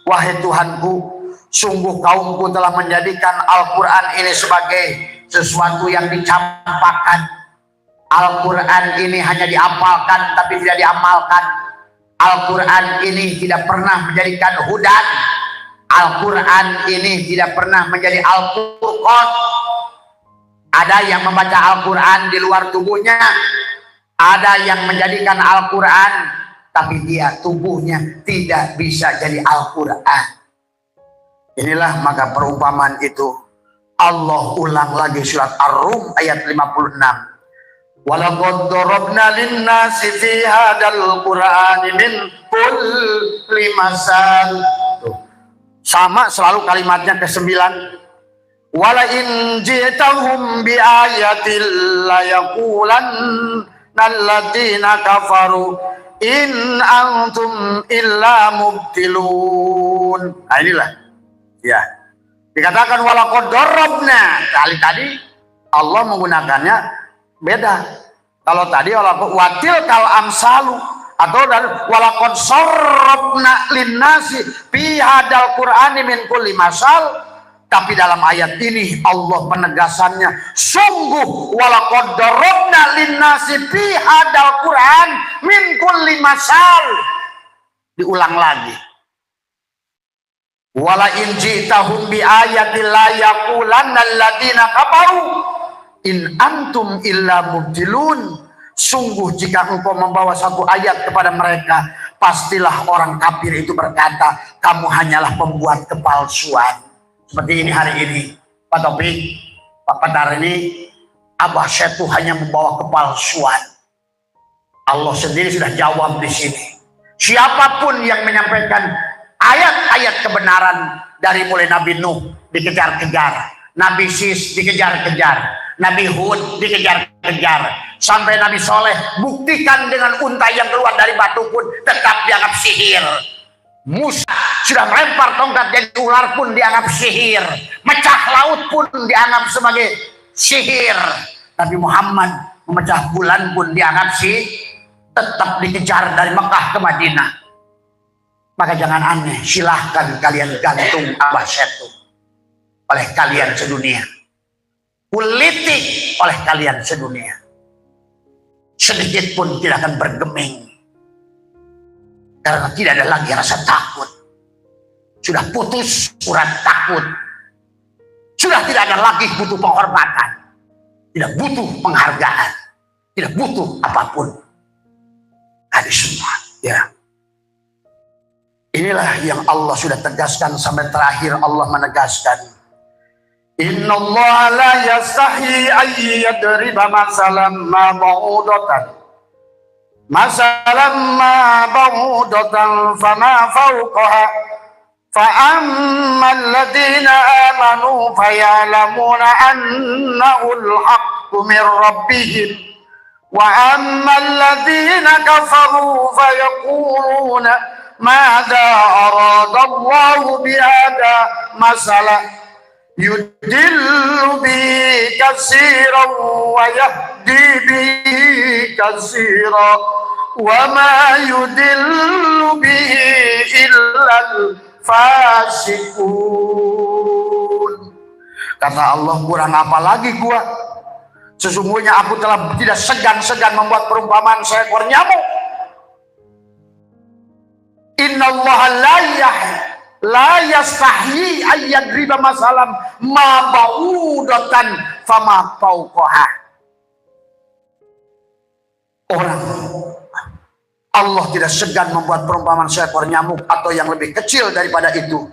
wahai Tuhanku, sungguh kaumku telah menjadikan Al-Quran ini sebagai sesuatu yang dicampakkan. Al-Quran ini hanya diapalkan tapi tidak diamalkan. Al-Quran ini tidak pernah menjadikan hudan. Al-Quran ini tidak pernah menjadi Al-Furqan. Ada yang membaca Al-Quran di luar tubuhnya, ada yang menjadikan Al-Quran tapi dia tubuhnya tidak bisa jadi Al-Quran. Inilah maka perumpamaan itu Allah ulang lagi surat Ar-Rum ayat 56. Walaqad darabna lin-nasi fi hadzal qur'ani min kulli masal. Sama selalu kalimatnya ke-9. Wala in ji'tahum bi ayatil la yaqulanna alladziina kafaru in antum illa mubtilun. Nah, inilah ya. Dikatakan walaqad darabna. Kali tadi Allah menggunakannya beda. Kalau tadi watil kal amsalu atau dari walaqad sarrafna linnasi fi hadal qur'ani min kulli masal, tapi dalam ayat ini Allah penegasannya sungguh walaqad darabna linnasi fi hadal qur'an min kulli masal. Diulang lagi. Wala in ji'tahum bi ayatin la yaqulanna alladziina kafaru in antum illa mubtilun. Sungguh jika engkau membawa satu ayat kepada mereka, pastilah orang kafir itu berkata, kamu hanyalah pembuat kepalsuan. Seperti ini hari ini, Pak Taufik, Pak Petar, ini Abah Setu hanya membawa kepalsuan. Allah sendiri sudah jawab di sini. Siapapun yang menyampaikan ayat-ayat kebenaran dari mulai Nabi Nuh dikejar-kejar, Nabi Sis dikejar-kejar, Nabi Hud dikejar-kejar, sampai Nabi Soleh buktikan dengan unta yang keluar dari batu pun tetap dianggap sihir. Musa sudah melempar tongkat jadi ular pun dianggap sihir. Mecah laut pun dianggap sebagai sihir. Nabi Muhammad memecah bulan pun dianggap tetap dikejar dari Mekah ke Madinah. Maka jangan aneh, silahkan kalian gantung Abah Setu oleh kalian sedunia, kuliti oleh kalian sedunia, sedikit pun tidak akan bergeming karena tidak ada lagi rasa takut. Sudah putus urat takut, sudah tidak ada lagi butuh penghormatan, tidak butuh penghargaan, tidak butuh apapun. Ada semua ya. Inilah yang Allah sudah tegaskan sampai terakhir. Allah menegaskan, Innallaha la yastahi an yadriba masalan ma ba'udatan fama fawqaha fa ammal ladina amanu fayalamuna annahu al-haqqu min rabbihim wa ammal ladina kafaru fayaquluna madza arada Allahu bihadza masalan yudillu bihi katsiran wa yahdi bihi katsiran wa ma yudillu bihi illa al-fasiqun. Kata Allah, kurang apa lagi gua? Sesungguhnya aku telah tidak segan-segan membuat perumpamaan seekor nyamuk. Innallaha la yastahi ayyadriba masalam ma ba'udatan fama fawqaha. Orang Allah tidak segan membuat perumpamaan seekor nyamuk atau yang lebih kecil daripada itu.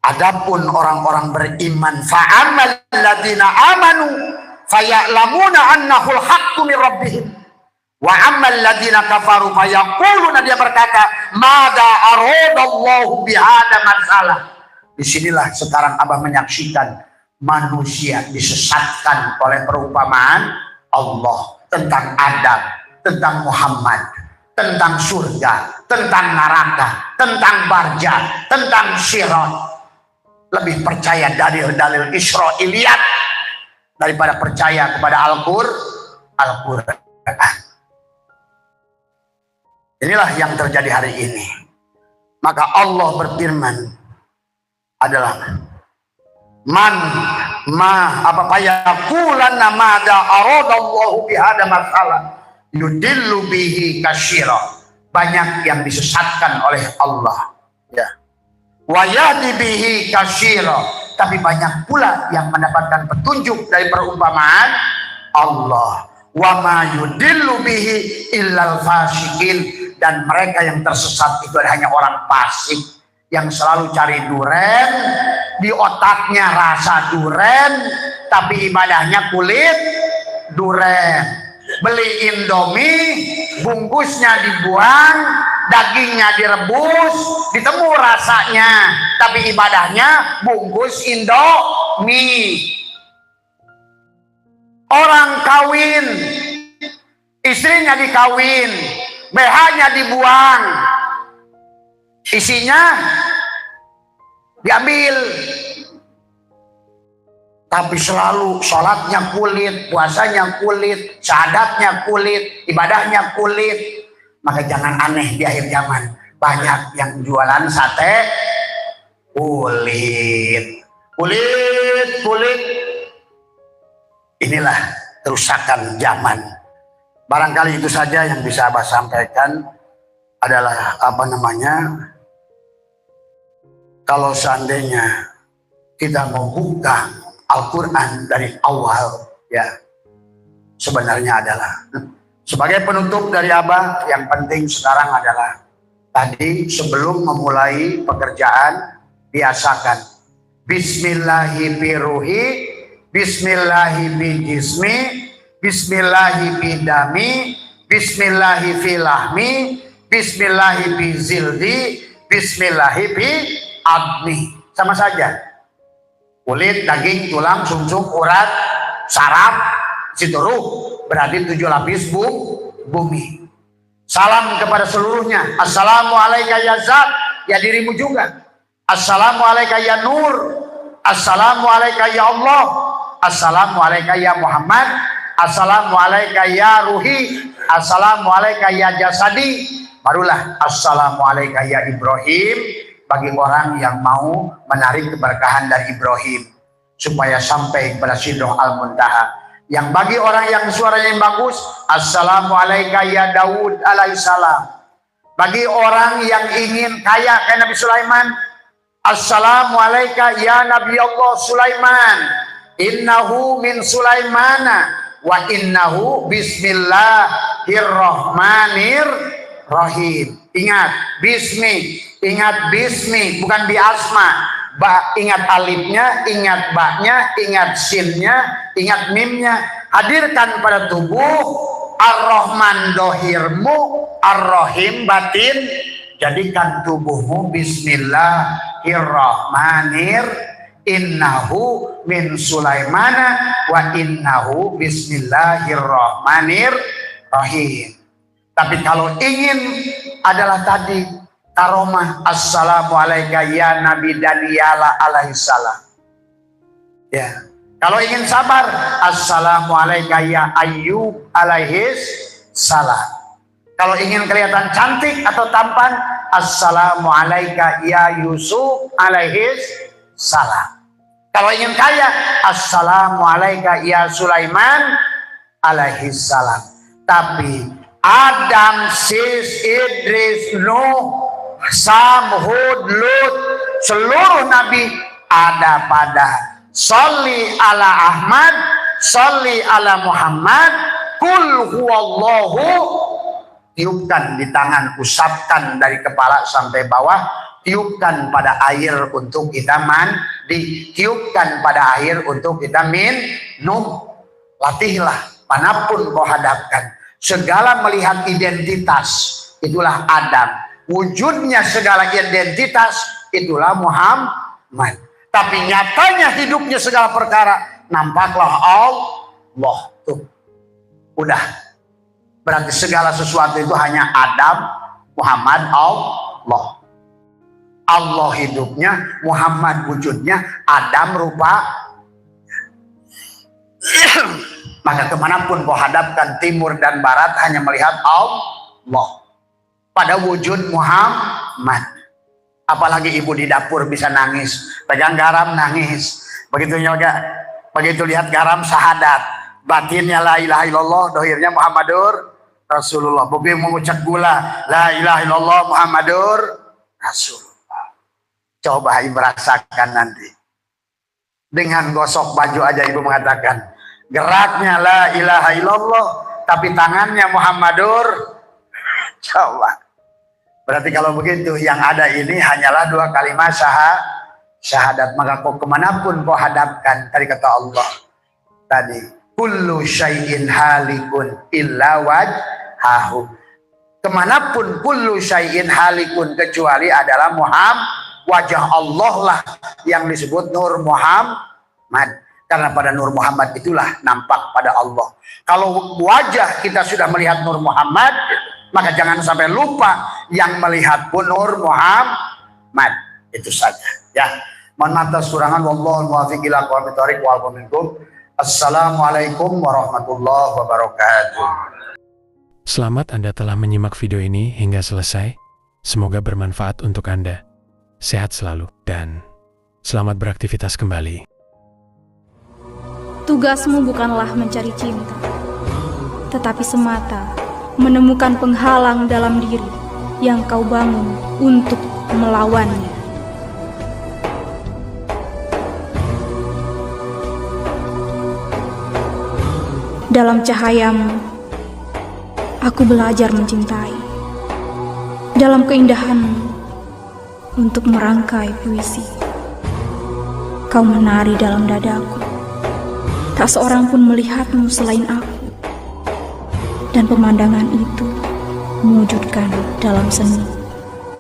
Adapun orang-orang beriman, fa'amal ladina amanu faya'lamuna annahu al-haqqu min rabbihim wa ammal ladina kafaru fayaquluna, dia berkata, mada aradallahu bihada masalah. Disinilah sekarang Abah menyaksikan manusia disesatkan oleh perumpamaan Allah tentang Adam, tentang Muhammad, tentang surga, tentang neraka, tentang barja, tentang sirat. Lebih percaya dalil-dalil Israiliyat daripada percaya kepada Al-Quran. Inilah yang terjadi hari ini. Maka Allah berfirman adalah yaqulanna madza aradallahu bihadza masalah yudillu bihi katsira. banyak yang disesatkan oleh Allah. Ya. Wa yahdi bihi katsira, tapi banyak pula yang mendapatkan petunjuk dari perumpamaan Allah. Wa ma yudillu bihi illal fasikin, dan mereka yang tersesat itu hanya orang fasik yang selalu cari duren, di otaknya rasa duren, tapi ibadahnya kulit duren. Beli Indomie, bungkusnya dibuang, dagingnya direbus, ditemu rasanya, tapi ibadahnya bungkus Indomie. Orang kawin, istrinya dikawin, BH-nya dibuang, isinya diambil, tapi selalu sholatnya kulit, puasanya kulit, syahadatnya kulit, ibadahnya kulit. Maka jangan aneh di akhir zaman, banyak yang jualan sate kulit. Inilah kerusakan zaman. Barangkali itu saja yang bisa Abah sampaikan adalah kalau seandainya kita membuka Al-Quran dari awal, ya, sebenarnya adalah sebagai penutup dari Abah, yang penting sekarang adalah tadi sebelum memulai pekerjaan biasakan Bismillahirrahmanirrahim, Bismillahirrahmanirrahim, Bismillahirrahmanirrahim, Bismillahirrahmanirrahim, Bismillahirrahmanirrahim, Bismillahirrahmanirrahim. Sama saja. Kulit, daging, tulang, sumsum, urat, saraf, situruh, berarti 7 lapis bumi. Salam kepada seluruhnya. Assalamualaikum ya Zat, ya dirimu juga. Assalamualaikum ya Nur. Assalamualaikum ya Allah. Assalamualaikum ya Muhammad. Assalamualaikum ya Ruhi. Assalamualaikum ya Jasadi. Barulah Assalamualaikum ya Ibrahim, bagi orang yang mau menarik keberkahan dari Ibrahim supaya sampai kepada Sidrah Al-Muntaha. Yang bagi orang yang suaranya yang bagus, Assalamualaikum ya Daud alaihissalam. Bagi orang yang ingin kaya kayak Nabi Sulaiman, Assalamualaikum ya Nabi Allah Sulaiman. Innahu min Sulaimana wa innahu bismillahirrahmanirrahim. Ingat bismi, bukan biasma. Ingat alifnya, ingat baknya, ingat sinnya, ingat mimnya. Hadirkan pada tubuh Ar-Rahman dohirmu, Ar-Rahim batin. Jadikan tubuhmu Bismillahirrahmanirrahim. Innahu min Sulaimana wa innahu bismillahirrahmanirrahim. Tapi kalau ingin adalah tadi karomah Assalamualaikum ya Nabi Daniela alaihissalam. Ya. Kalau ingin sabar, Assalamualaikum ya Ayyub alaihissalam. Kalau ingin kelihatan cantik atau tampan, Assalamualaikum ya Yusuf alaihissalam. Kalau ingin kaya, Assalamualaikum ya Sulaiman alaihissalam. Tapi Adam, Sis, Idris, Nuh, Sam, Hud, Lut, seluruh nabi ada pada Sholli ala Ahmad, Sholli ala Muhammad, Kul huwallahu. Tiupkan di tangan, usapkan dari kepala sampai bawah, tiupkan pada air untuk kita mandi, tiupkan pada air untuk kita minum. Latihlah manapun kau hadapkan. Segala melihat identitas, itulah Adam. Wujudnya segala identitas, itulah Muhammad. Tapi nyatanya hidupnya segala perkara, nampaklah Allah. Tuh, udah. Berarti segala sesuatu itu hanya Adam, Muhammad, Allah. Allah hidupnya, Muhammad wujudnya, Adam rupa. Maka kemanapun kau hadapkan, timur dan barat, hanya melihat Allah pada wujud Muhammad. Apalagi ibu di dapur bisa nangis, pegang garam nangis, begitu juga, begitu lihat garam syahadat, batinnya la ilaha illallah, dohirnya Muhammadur Rasulullah. Bobi mengucap gula, la ilaha illallah Muhammadur Rasulullah. Coba ibu merasakan nanti. Dengan gosok baju aja ibu mengatakan, geraknya la ilaha illallah, tapi tangannya Muhammadur. Coba. Berarti kalau begitu yang ada ini hanyalah 2 kalimat syahadat. Maka kau kemanapun kau hadapkan, tadi kata Allah tadi, kullu syai'in halikun illa wajhahu. Kemanapun kullu syai'in halikun, kecuali adalah wajah Allah lah yang disebut Nur Muhammad. Karena pada Nur Muhammad itulah nampak pada Allah. Kalau wajah kita sudah melihat Nur Muhammad, maka jangan sampai lupa yang melihat pun Nur Muhammad. Itu saja ya. Mohon maaf atas kurangan. Wallahu muwaffiq ila aqwamit thoriq wal minkum. Assalamualaikum warahmatullahi wabarakatuh. Selamat Anda telah menyimak video ini hingga selesai. Semoga bermanfaat untuk Anda. Sehat selalu dan selamat beraktivitas kembali. Tugasmu bukanlah mencari cinta, tetapi semata menemukan penghalang dalam diri yang kau bangun untuk melawannya. Dalam cahayamu, aku belajar mencintai. Dalam keindahanmu, untuk merangkai puisi. Kau menari dalam dadaku. Tak seorang pun melihatmu selain aku. Dan pemandangan itu mewujudkan dalam seni.